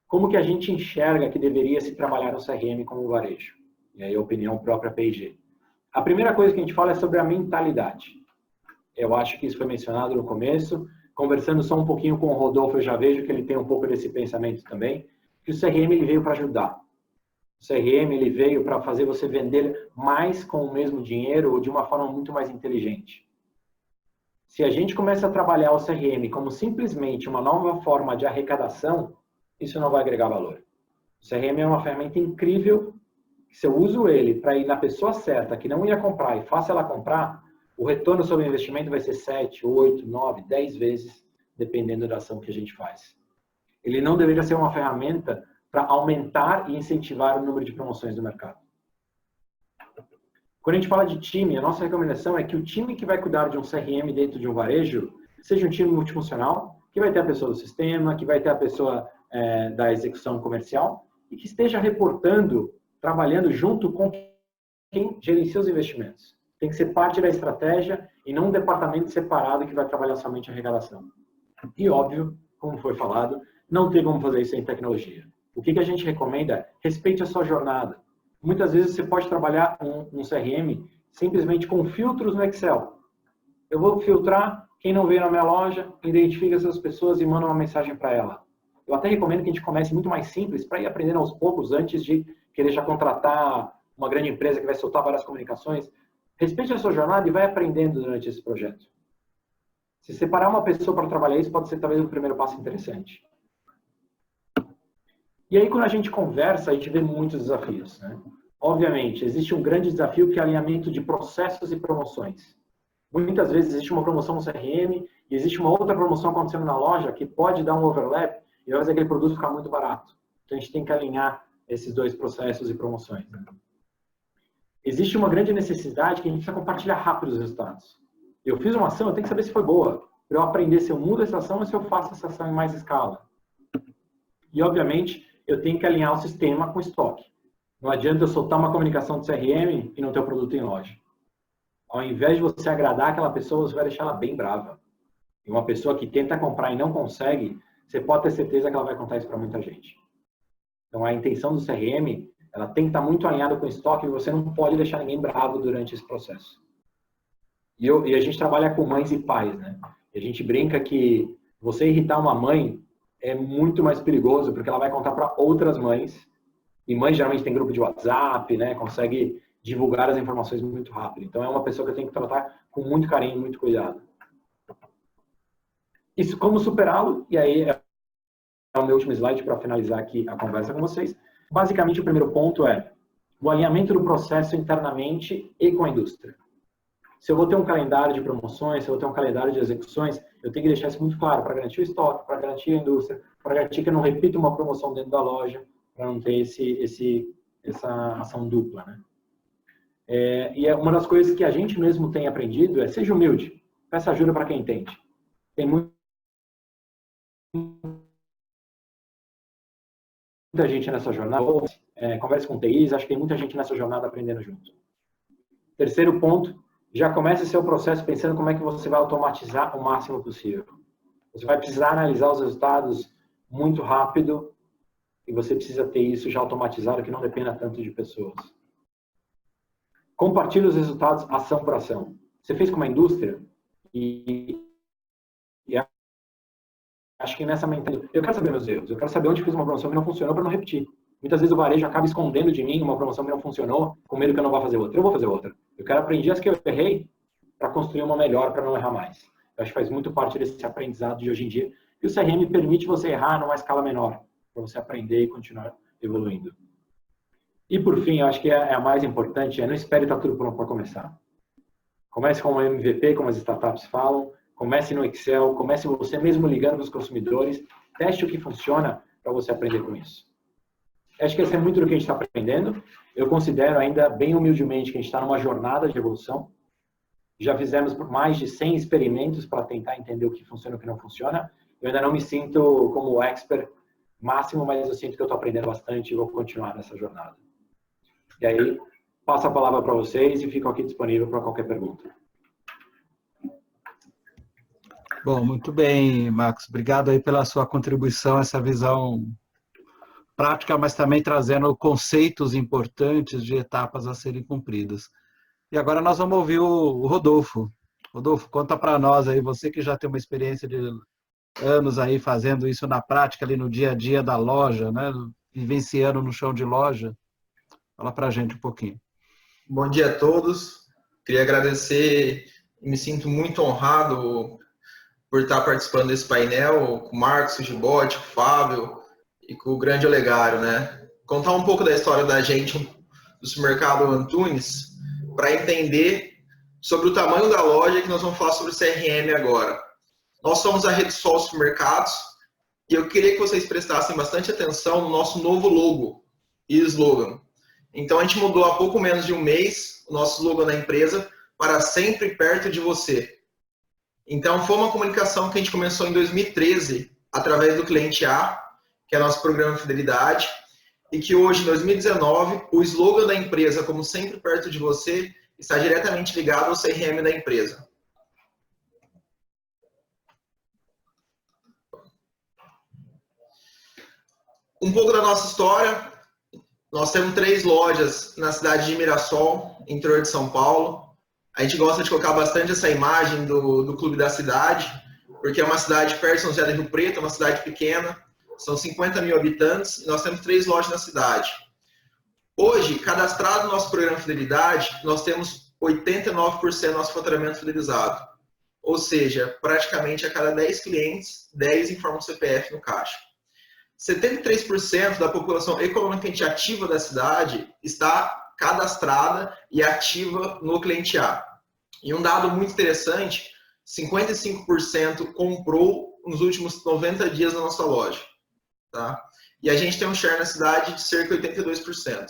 como que a gente enxerga que deveria se trabalhar no CRM como varejo? E aí a opinião própria P&G. A primeira coisa que a gente fala é sobre a mentalidade. Eu acho que isso foi mencionado no começo. Conversando só um pouquinho com o Rodolfo, eu já vejo que ele tem um pouco desse pensamento também, que o CRM ele veio para ajudar. O CRM ele veio para fazer você vender mais com o mesmo dinheiro ou de uma forma muito mais inteligente. Se a gente começa a trabalhar o CRM como simplesmente uma nova forma de arrecadação, isso não vai agregar valor. O CRM é uma ferramenta incrível, que se eu uso ele para ir na pessoa certa, que não ia comprar e faço ela comprar, o retorno sobre o investimento vai ser 7, 8, 9, 10 vezes, dependendo da ação que a gente faz. Ele não deveria ser uma ferramenta para aumentar e incentivar o número de promoções do mercado. Quando a gente fala de time, a nossa recomendação é que o time que vai cuidar de um CRM dentro de um varejo seja um time multifuncional, que vai ter a pessoa do sistema, que vai ter a pessoa da execução comercial e que esteja reportando, trabalhando junto com quem gerencia os investimentos. Tem que ser parte da estratégia e não um departamento separado que vai trabalhar somente a arrecadação. E óbvio, como foi falado, não tem como fazer isso sem tecnologia. O que a gente recomenda é respeite a sua jornada. Muitas vezes você pode trabalhar um CRM simplesmente com filtros no Excel. Eu vou filtrar quem não veio na minha loja, identifica essas pessoas e manda uma mensagem para ela. Eu até recomendo que a gente comece muito mais simples para ir aprendendo aos poucos antes de querer já contratar uma grande empresa que vai soltar várias comunicações. Respeite a sua jornada e vai aprendendo durante esse projeto. Se separar uma pessoa para trabalhar isso pode ser talvez o primeiro passo interessante. E aí quando a gente conversa, a gente vê muitos desafios, né? Obviamente, existe um grande desafio que é o alinhamento de processos e promoções. Muitas vezes existe uma promoção no CRM e existe uma outra promoção acontecendo na loja que pode dar um overlap e vai fazer aquele produto ficar muito barato. Então a gente tem que alinhar esses dois processos e promoções, né? Existe uma grande necessidade que a gente precisa compartilhar rápido os resultados. Eu fiz uma ação, eu tenho que saber se foi boa, para eu aprender se eu mudo essa ação ou se eu faço essa ação em mais escala. E, obviamente, eu tenho que alinhar o sistema com o estoque. Não adianta eu soltar uma comunicação de CRM e não ter o produto em loja. Ao invés de você agradar aquela pessoa, você vai deixar ela bem brava. E uma pessoa que tenta comprar e não consegue, você pode ter certeza que ela vai contar isso para muita gente. Então, a intenção do CRM, ela tem que estar muito alinhada com o estoque e você não pode deixar ninguém bravo durante esse processo. E a gente trabalha com mães e pais, né? E a gente brinca que você irritar uma mãe é muito mais perigoso, porque ela vai contar para outras mães. E mãe geralmente tem grupo de WhatsApp, né? Consegue divulgar as informações muito rápido. Então, é uma pessoa que eu tenho que tratar com muito carinho e muito cuidado. Isso, como superá-lo? E aí é o meu último slide para finalizar aqui a conversa com vocês. Basicamente, o primeiro ponto é o alinhamento do processo internamente e com a indústria. Se eu vou ter um calendário de promoções, se eu vou ter um calendário de execuções, eu tenho que deixar isso muito claro para garantir o estoque, para garantir a indústria, para garantir que eu não repita uma promoção dentro da loja, para não ter essa ação dupla, né? E uma das coisas que a gente mesmo tem aprendido é seja humilde, peça ajuda para quem entende. Tem muita gente nessa jornada, converse com TIs, acho que tem muita gente nessa jornada aprendendo junto. Terceiro ponto, já comece seu processo pensando como é que você vai automatizar o máximo possível. Você vai precisar analisar os resultados muito rápido e você precisa ter isso já automatizado, que não dependa tanto de pessoas. Compartilhe os resultados ação por ação. Você fez com uma indústria e acho que nessa mentalidade, eu quero saber meus erros, eu quero saber onde fiz uma promoção que não funcionou para não repetir. Muitas vezes o varejo acaba escondendo de mim uma promoção que não funcionou, com medo que eu não vá fazer outra. Eu vou fazer outra. Eu quero aprender as que eu errei para construir uma melhor, para não errar mais. Eu acho que faz muito parte desse aprendizado de hoje em dia. E o CRM permite você errar numa escala menor, para você aprender e continuar evoluindo. E por fim, eu acho que a mais importante não espere estar tudo pronto para começar. Comece com um MVP, como as startups falam. Comece no Excel, comece você mesmo ligando para os consumidores. Teste o que funciona para você aprender com isso. Acho que esse é muito do que a gente está aprendendo. Eu considero ainda bem humildemente que a gente está numa jornada de evolução. Já fizemos mais de 100 experimentos para tentar entender o que funciona e o que não funciona. Eu ainda não me sinto como o expert máximo, mas eu sinto que eu estou aprendendo bastante e vou continuar nessa jornada. E aí, passo a palavra para vocês e fico aqui disponível para qualquer pergunta. Bom, muito bem, Marcos. Obrigado aí pela sua contribuição, essa visão prática, mas também trazendo conceitos importantes de etapas a serem cumpridas. E agora nós vamos ouvir o Rodolfo. Rodolfo, conta para nós aí, você que já tem uma experiência de anos aí fazendo isso na prática, ali no dia a dia da loja, né? Vivenciando no chão de loja. Fala para a gente um pouquinho. Bom dia a todos. Queria agradecer e me sinto muito honrado por estar participando desse painel com o Marcos, o Gibotti, o Fábio e com o grande Olegário, né? Contar um pouco da história da gente do supermercado Antunes para entender sobre o tamanho da loja, que nós vamos falar sobre o CRM agora. Nós somos a Rede Sol Supermercados, E eu queria que vocês prestassem bastante atenção no nosso novo logo e slogan. Então, a gente mudou há pouco menos de um mês o nosso slogan da empresa para sempre perto de você. Então, foi uma comunicação que a gente começou em 2013, através do cliente A, que é nosso programa de fidelidade, e que hoje, em 2019, o slogan da empresa, como sempre perto de você, está diretamente ligado ao CRM da empresa. Um pouco da nossa história. Nós temos 3 lojas na cidade de Mirassol, interior de São Paulo. A gente gosta de colocar bastante essa imagem do clube da cidade, porque é uma cidade perto de São José do Rio Preto, é uma cidade pequena, são 50 mil habitantes, e nós temos 3 lojas na cidade. Hoje, cadastrado no nosso programa de fidelidade, nós temos 89% do nosso faturamento fidelizado. Ou seja, praticamente a cada 10 clientes, 10 informam o CPF no caixa. 73% da população economicamente ativa da cidade está cadastrada e ativa no cliente A. E um dado muito interessante, 55% comprou nos últimos 90 dias na nossa loja. Tá? E a gente tem um share na cidade de cerca de 82%.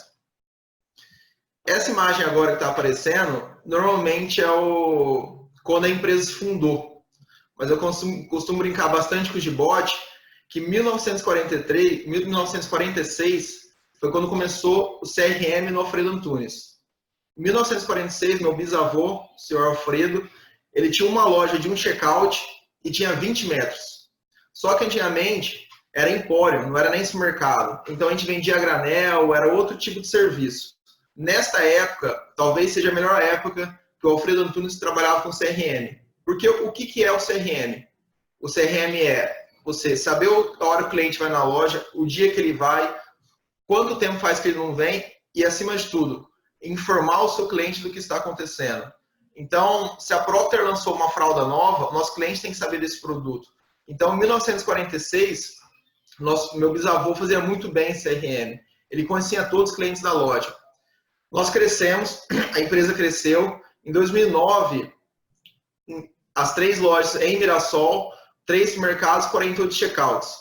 Essa imagem agora que está aparecendo, normalmente é quando a empresa se fundou. Mas eu costumo brincar bastante com o Gibote, que em 1946 foi quando começou o CRM no Alfredo Antunes. Em 1946, meu bisavô, o senhor Alfredo, ele tinha uma loja de um checkout e tinha 20 metros. Só que antigamente era empório, não era nem supermercado. Então a gente vendia a granel, era outro tipo de serviço. Nesta época, talvez seja a melhor época que o Alfredo Antunes trabalhava com CRM. Porque o que é o CRM? O CRM é você saber a hora que o cliente vai na loja, o dia que ele vai, quanto tempo faz que ele não vem e, acima de tudo, informar o seu cliente do que está acontecendo. Então, se a Procter lançou uma fralda nova, nosso cliente tem que saber desse produto. Então, em 1946, meu bisavô fazia muito bem CRM. Ele conhecia todos os clientes da loja. Nós crescemos, a empresa cresceu. Em 2009, as 3 lojas em Mirassol, 3 mercados, 48 checkouts.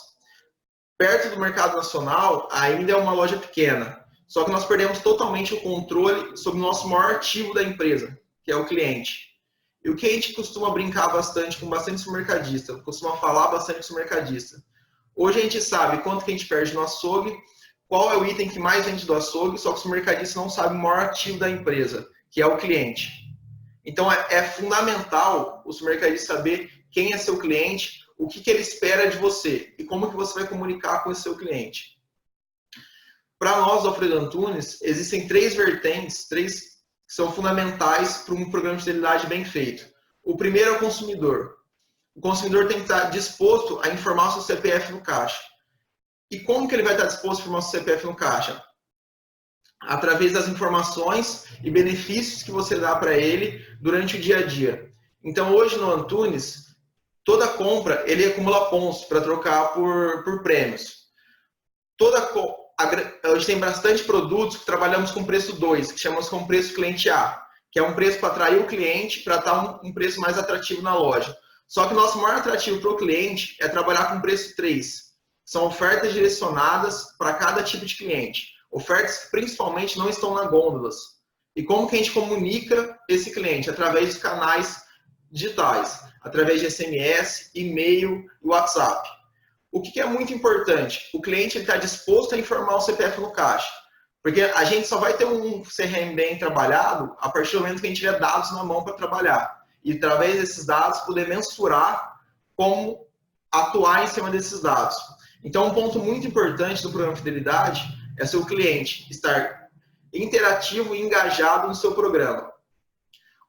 Perto do mercado nacional, ainda é uma loja pequena. Só que nós perdemos totalmente o controle sobre o nosso maior ativo da empresa, que é o cliente. E o que a gente costuma brincar bastante com bastante supermercadista, costuma falar bastante com supermercadista. Hoje a gente sabe quanto que a gente perde no açougue, qual é o item que mais vende do açougue, só que o supermercadista não sabe o maior ativo da empresa, que é o cliente. Então é fundamental o supermercadista saber quem é seu cliente, o que ele espera de você e como que você vai comunicar com esse seu cliente. Para nós, do Alfredo Antunes, existem 3 vertentes, 3 que são fundamentais para um programa de fidelidade bem feito. O primeiro é o consumidor. O consumidor tem que estar disposto a informar o seu CPF no caixa. E como que ele vai estar disposto a informar o seu CPF no caixa? Através das informações e benefícios que você dá para ele durante o dia a dia. Então, hoje no Antunes, toda compra, ele acumula pontos para trocar por prêmios. Hoje tem bastante produtos que trabalhamos com preço 2, que chamamos com preço cliente A, que é um preço para atrair o cliente, para estar um preço mais atrativo na loja. Só que o nosso maior atrativo para o cliente é trabalhar com preço 3. São ofertas direcionadas para cada tipo de cliente. Ofertas que principalmente não estão na gôndolas. E como que a gente comunica esse cliente? Através dos canais digitais. Através de SMS, e-mail e WhatsApp. O que é muito importante? O cliente está disposto a informar o CPF no caixa. Porque a gente só vai ter um CRM bem trabalhado a partir do momento que a gente tiver dados na mão para trabalhar. E através desses dados poder mensurar como atuar em cima desses dados. Então, um ponto muito importante do programa de fidelidade é seu cliente estar interativo e engajado no seu programa.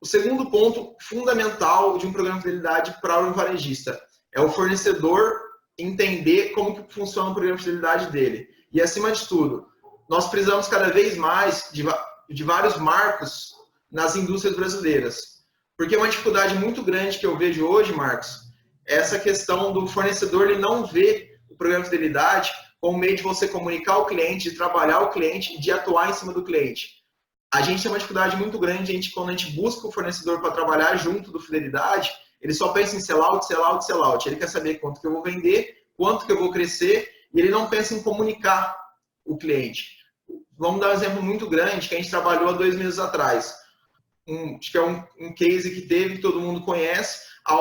O segundo ponto fundamental de um programa de fidelidade para o varejista é o fornecedor entender como que funciona o programa de fidelidade dele. E, acima de tudo, nós precisamos cada vez mais de vários marcos nas indústrias brasileiras. Porque uma dificuldade muito grande que eu vejo hoje, Marcos, é essa questão do fornecedor ele não ver o programa de fidelidade como meio de você comunicar o cliente, de trabalhar o cliente e de atuar em cima do cliente. A gente tem uma dificuldade muito grande, quando a gente busca o fornecedor para trabalhar junto do fidelidade, ele só pensa em sellout, sellout, sellout. Ele quer saber quanto que eu vou vender, quanto que eu vou crescer, e ele não pensa em comunicar o cliente. Vamos dar um exemplo muito grande que a gente trabalhou há 2 meses atrás. Acho que é um case que teve, que todo mundo conhece. A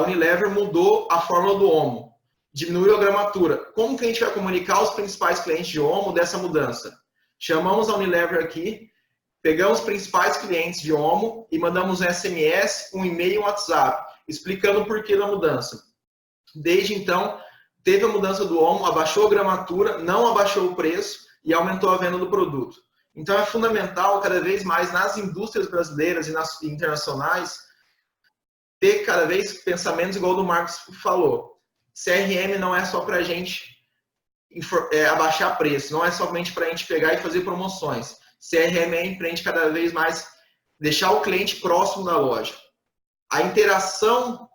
Unilever mudou a fórmula do Omo, diminuiu a gramatura. Como que a gente vai comunicar os principais clientes de Omo dessa mudança? Chamamos a Unilever aqui, pegamos os principais clientes de Omo e mandamos um SMS, um e-mail e um WhatsApp, explicando o porquê da mudança. Desde então, teve a mudança do Omo, abaixou a gramatura, não abaixou o preço e aumentou a venda do produto. Então é fundamental, cada vez mais, nas indústrias brasileiras e nas internacionais, ter cada vez pensamentos igual o do Marcos falou. CRM não é só para a gente abaixar preço, não é somente para a gente pegar e fazer promoções. CRM é para a gente cada vez mais deixar o cliente próximo da loja. A interação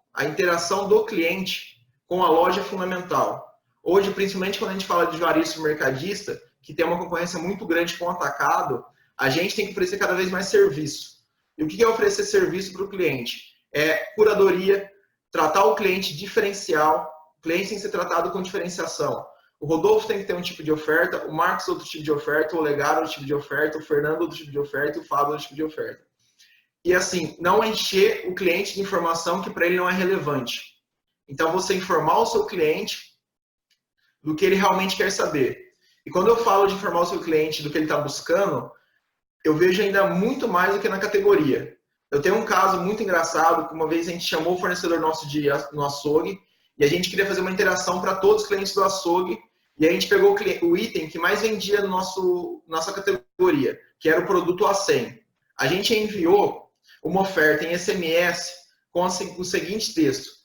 do cliente com a loja é fundamental. Hoje, principalmente quando a gente fala de varejo mercadista, que tem uma concorrência muito grande com o atacado, a gente tem que oferecer cada vez mais serviço. E o que é oferecer serviço para o cliente? É curadoria, tratar o cliente diferencial, o cliente tem que ser tratado com diferenciação. O Rodolfo tem que ter um tipo de oferta, o Marcos outro tipo de oferta, o Olegário outro tipo de oferta, o Fernando outro tipo de oferta e o Fábio outro tipo de oferta. E assim, não encher o cliente de informação que para ele não é relevante. Então, você informar o seu cliente do que ele realmente quer saber. E quando eu falo de informar o seu cliente do que ele está buscando, eu vejo ainda muito mais do que na categoria. Eu tenho um caso muito engraçado, que uma vez a gente chamou o fornecedor nosso no açougue, e a gente queria fazer uma interação para todos os clientes do açougue, e a gente pegou o item que mais vendia no nossa categoria, que era o produto A100. A gente enviou uma oferta em SMS com o seguinte texto.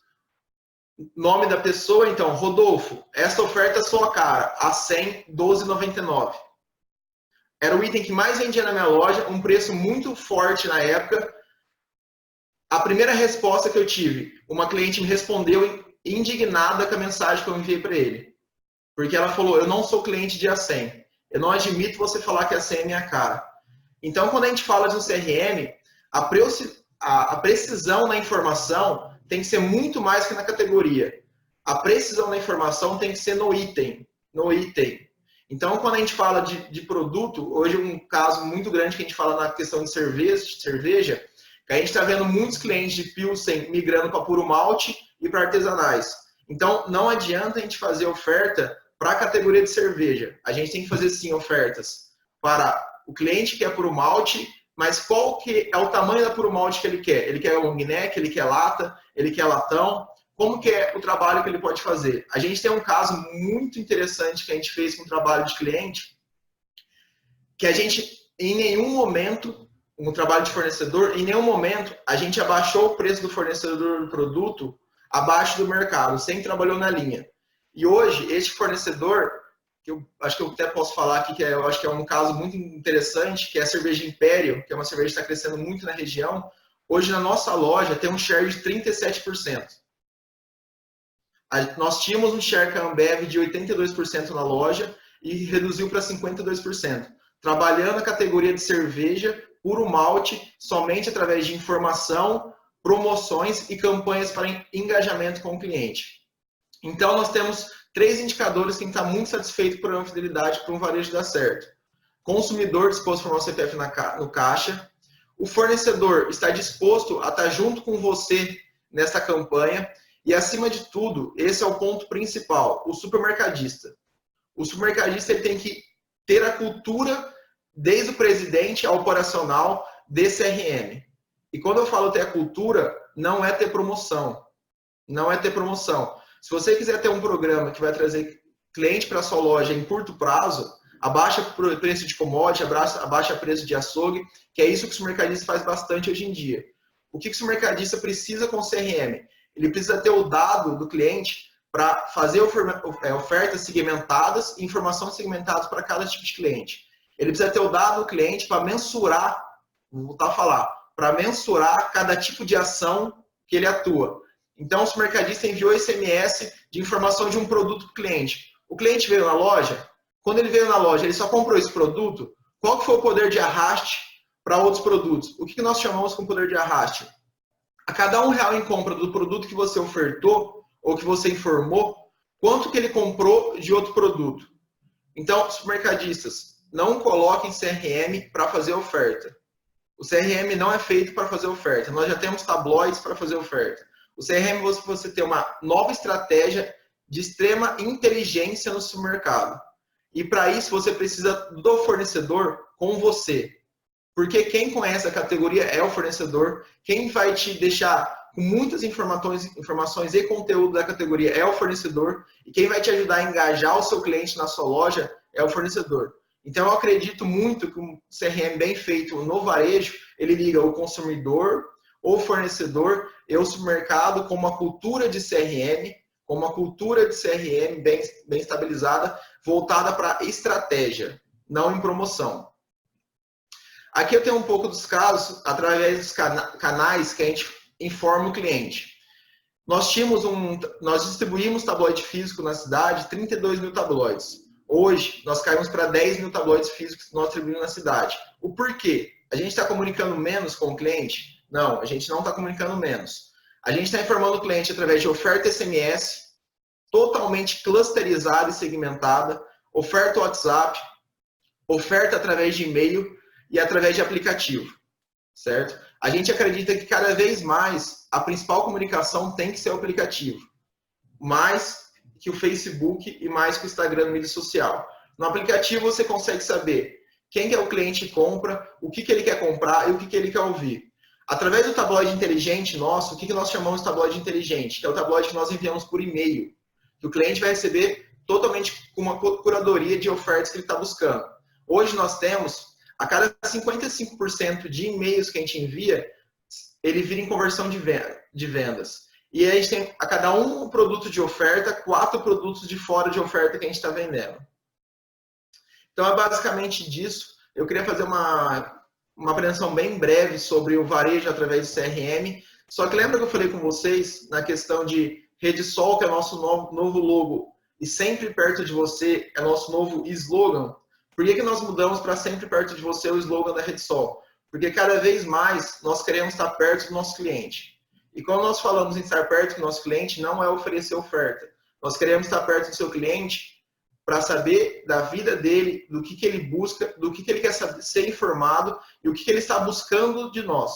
Nome da pessoa, então, Rodolfo, esta oferta é sua cara, A100, R$12,99. Era o item que mais vendia na minha loja, um preço muito forte na época. A primeira resposta que eu tive, uma cliente me respondeu indignada com a mensagem que eu enviei para ele. Porque ela falou, eu não sou cliente de A100. Eu não admito você falar que A100 é minha cara. Então, quando a gente fala de um CRM, a precisão na informação tem que ser muito mais que na categoria. A precisão da informação tem que ser no item. Então, quando a gente fala de produto, hoje um caso muito grande que a gente fala na questão de cerveja, que a gente está vendo muitos clientes de Pilsen migrando para puro malte e para artesanais. Então, não adianta a gente fazer oferta para a categoria de cerveja. A gente tem que fazer, sim, ofertas para o cliente que é puro malte, mas qual que é o tamanho da puro malte que ele quer? Ele quer long neck, ele quer lata, ele quer latão? Como que é o trabalho que ele pode fazer? A gente tem um caso muito interessante que a gente fez com o trabalho de cliente, que a gente, em nenhum momento, um trabalho de fornecedor, em nenhum momento a gente abaixou o preço do fornecedor do produto abaixo do mercado, sempre trabalhou na linha. E hoje, este fornecedor, que eu acho que eu até posso falar aqui, que eu acho que é um caso muito interessante, que é a cerveja Império, que é uma cerveja que está crescendo muito na região. Hoje, na nossa loja, tem um share de 37%. Nós tínhamos um share com a Ambev de 82% na loja e reduziu para 52%. Trabalhando a categoria de cerveja, puro malte, somente através de informação, promoções e campanhas para engajamento com o cliente. Então, nós temos 3 indicadores que tem que estar muito satisfeito por uma fidelidade para um varejo dar certo. Consumidor disposto a formar o CPF no caixa. O fornecedor está disposto a estar junto com você nessa campanha. E, acima de tudo, esse é o ponto principal, o supermercadista. O supermercadista ele tem que ter a cultura, desde o presidente ao operacional, de CRM. E quando eu falo ter a cultura, não é ter promoção. Não é ter promoção. Se você quiser ter um programa que vai trazer cliente para a sua loja em curto prazo, abaixa o preço de commodity, abaixa o preço de açougue, que é isso que o supermercadista faz bastante hoje em dia. O que o supermercadista precisa com o CRM? Ele precisa ter o dado do cliente para fazer ofertas segmentadas e informações segmentadas para cada tipo de cliente. Ele precisa ter o dado do cliente para mensurar, vou voltar a falar, para mensurar cada tipo de ação que ele atua. Então, o supermercadista enviou SMS de informação de um produto para o cliente. O cliente veio na loja, quando ele veio na loja, ele só comprou esse produto, qual que foi o poder de arraste para outros produtos? O que nós chamamos com poder de arraste? A cada R$1 em compra do produto que você ofertou ou que você informou, quanto que ele comprou de outro produto. Então, supermercadistas, não coloquem CRM para fazer oferta. O CRM não é feito para fazer oferta. Nós já temos tabloides para fazer oferta. O CRM você tem uma nova estratégia de extrema inteligência no supermercado. E para isso você precisa do fornecedor com você. Porque quem conhece a categoria é o fornecedor. Quem vai te deixar com muitas informações e conteúdo da categoria é o fornecedor. E quem vai te ajudar a engajar o seu cliente na sua loja é o fornecedor. Então eu acredito muito que um CRM bem feito no varejo, ele liga o consumidor, o fornecedor e o supermercado com uma cultura de CRM, bem estabilizada, voltada para estratégia, não em promoção. Aqui eu tenho um pouco dos casos, através dos canais que a gente informa o cliente. Nós distribuímos tabloide físico na cidade, 32 mil tabloides. Hoje, nós caímos para 10 mil tabloides físicos que nós distribuímos na cidade. O porquê? A gente está comunicando menos com o cliente? Não, a gente não está comunicando menos. A gente está informando o cliente através de oferta SMS, totalmente clusterizada e segmentada, oferta WhatsApp, oferta através de e-mail e através de aplicativo, certo? A gente acredita que cada vez mais a principal comunicação tem que ser o aplicativo, mais que o Facebook e mais que o Instagram, mídia social. No aplicativo você consegue saber quem que é o cliente que compra, o que ele quer comprar e o que ele quer ouvir. Através do tabloide inteligente nosso, o que nós chamamos de tabloide inteligente? Que é o tabloide que nós enviamos por e-mail, que o cliente vai receber totalmente com uma curadoria de ofertas que ele está buscando. Hoje nós temos, a cada 55% de e-mails que a gente envia, ele vira em conversão de vendas. E aí a gente tem a cada um produto de oferta, 4 produtos de fora de oferta que a gente está vendendo. Então é basicamente disso. Eu queria fazer uma apresentação bem breve sobre o varejo através do CRM. Só que lembra que eu falei com vocês na questão de Redsol, que é nosso novo logo, e sempre perto de você é nosso novo slogan? Por que nós mudamos para sempre perto de você o slogan da Redsol? Porque cada vez mais nós queremos estar perto do nosso cliente. E quando nós falamos em estar perto do nosso cliente, não é oferecer oferta. Nós queremos estar perto do seu cliente para saber da vida dele, do que ele busca, do que ele quer ser informado e o que ele está buscando de nós.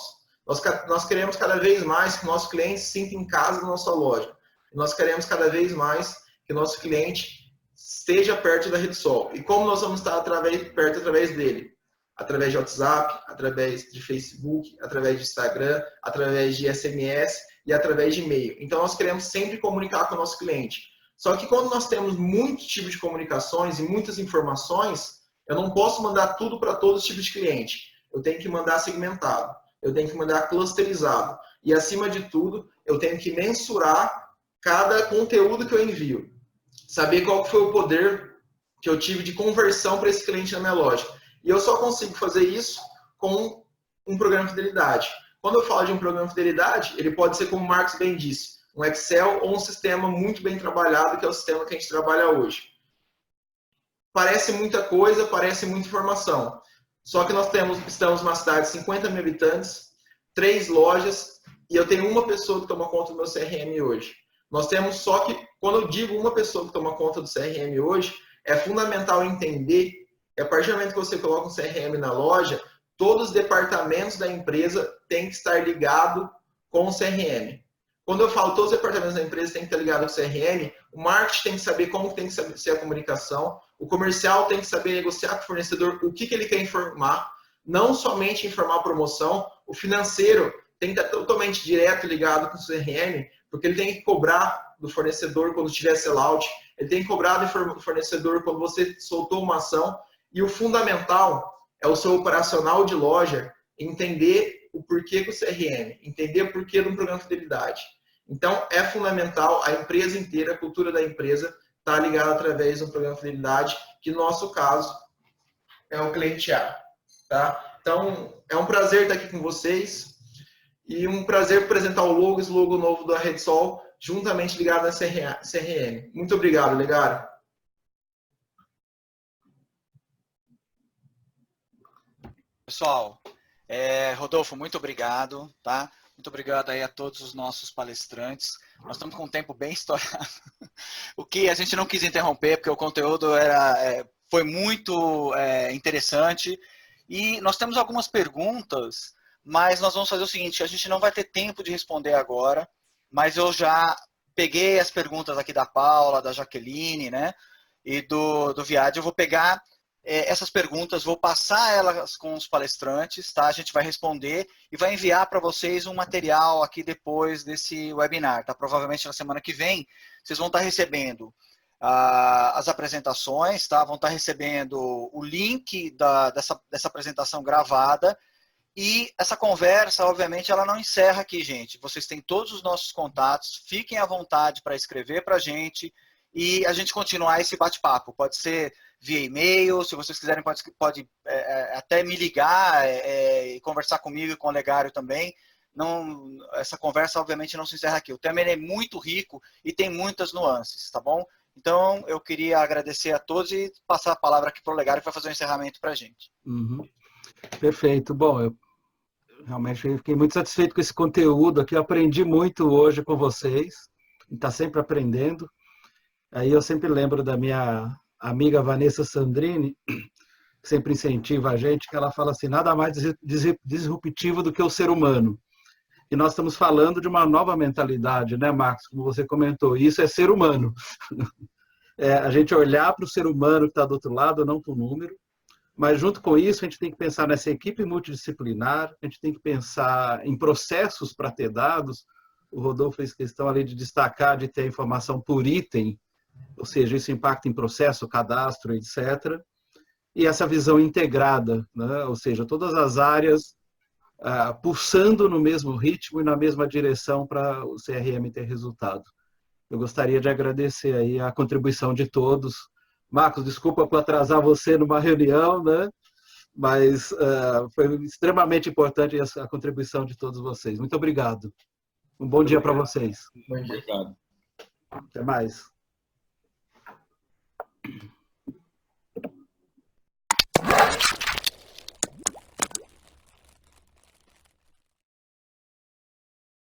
Nós queremos cada vez mais que o nosso cliente se sinta em casa na nossa loja. Nós queremos cada vez mais que o nosso cliente esteja perto da Redsol. E como nós vamos estar perto através dele? Através de WhatsApp, através de Facebook, através de Instagram, através de SMS e através de e-mail. Então, nós queremos sempre comunicar com o nosso cliente. Só que quando nós temos muitos tipos de comunicações e muitas informações, eu não posso mandar tudo para todos os tipos de cliente. Eu tenho que mandar segmentado, eu tenho que mandar clusterizado. E, acima de tudo, eu tenho que mensurar cada conteúdo que eu envio. Saber qual foi o poder que eu tive de conversão para esse cliente na minha loja. E eu só consigo fazer isso com um programa de fidelidade. Quando eu falo de um programa de fidelidade, ele pode ser, como o Marcos bem disse, um Excel ou um sistema muito bem trabalhado, que é o sistema que a gente trabalha hoje. Parece muita coisa, parece muita informação. Só que nós estamos numa cidade de 50 mil habitantes, 3 lojas, e eu tenho uma pessoa que toma conta do meu CRM hoje. Nós temos só que, quando eu digo uma pessoa que toma conta do CRM hoje, é fundamental entender que a partir do momento que você coloca um CRM na loja, todos os departamentos da empresa têm que estar ligados com o CRM. Quando eu falo todos os departamentos da empresa têm que estar ligados com o CRM, o marketing tem que saber como tem que ser a comunicação, o comercial tem que saber negociar com o fornecedor o que ele quer informar, não somente informar a promoção, o financeiro tem que estar totalmente direto ligado com o CRM, porque ele tem que cobrar do fornecedor quando tiver sellout, ele tem que cobrar do fornecedor quando você soltou uma ação, e o fundamental é o seu operacional de loja entender o porquê do CRM, entender o porquê de um programa de fidelidade. Então, é fundamental a empresa inteira, a cultura da empresa, estar ligada através de um programa de fidelidade, que no nosso caso é o cliente A. Tá? Então, é um prazer estar aqui com vocês e um prazer apresentar o logo novo da Redsol, juntamente ligado na CRM. Muito obrigado, Legário. Pessoal, Rodolfo, muito obrigado, tá? Muito obrigado aí a todos os nossos palestrantes. Nós estamos com um tempo bem estourado. O que a gente não quis interromper, porque o conteúdo foi muito interessante. E nós temos algumas perguntas, mas nós vamos fazer o seguinte, a gente não vai ter tempo de responder agora, mas eu já peguei as perguntas aqui da Paula, da Jaqueline, né? E do Viad. Eu vou pegar essas perguntas, vou passar elas com os palestrantes, tá? A gente vai responder e vai enviar para vocês um material aqui depois desse webinar, tá? Provavelmente na semana que vem, vocês vão estar recebendo as apresentações, tá? Vão estar recebendo o link dessa apresentação gravada. E essa conversa, obviamente, ela não encerra aqui, gente. Vocês têm todos os nossos contatos, fiquem à vontade para escrever para a gente e a gente continuar esse bate-papo. Pode ser via e-mail, se vocês quiserem, pode até me ligar e conversar comigo e com o Olegário também. Não, essa conversa, obviamente, não se encerra aqui. O tema é muito rico e tem muitas nuances, tá bom? Então, eu queria agradecer a todos e passar a palavra aqui para o Olegário, que vai fazer um encerramento para a gente. Uhum. Perfeito. Bom, eu realmente fiquei muito satisfeito com esse conteúdo aqui. Eu aprendi muito hoje com vocês. Está sempre aprendendo. Aí eu sempre lembro da minha amiga Vanessa Sandrini, que sempre incentiva a gente, que ela fala assim, nada mais disruptivo do que o ser humano. E nós estamos falando de uma nova mentalidade, né, Marcos? Como você comentou, isso é ser humano. A gente olhar para o ser humano que está do outro lado, não para o número. Mas, junto com isso, a gente tem que pensar nessa equipe multidisciplinar, a gente tem que pensar em processos para ter dados. O Rodolfo fez questão ali de destacar, de ter a informação por item, ou seja, isso impacta em processo, cadastro, etc. E essa visão integrada, né? Ou seja, todas as áreas pulsando no mesmo ritmo e na mesma direção para o CRM ter resultado. Eu gostaria de agradecer aí a contribuição de todos. Marcos, desculpa por atrasar você numa reunião, né? Mas foi extremamente importante a contribuição de todos vocês. Muito obrigado. Um bom dia para vocês. Obrigado. Até mais.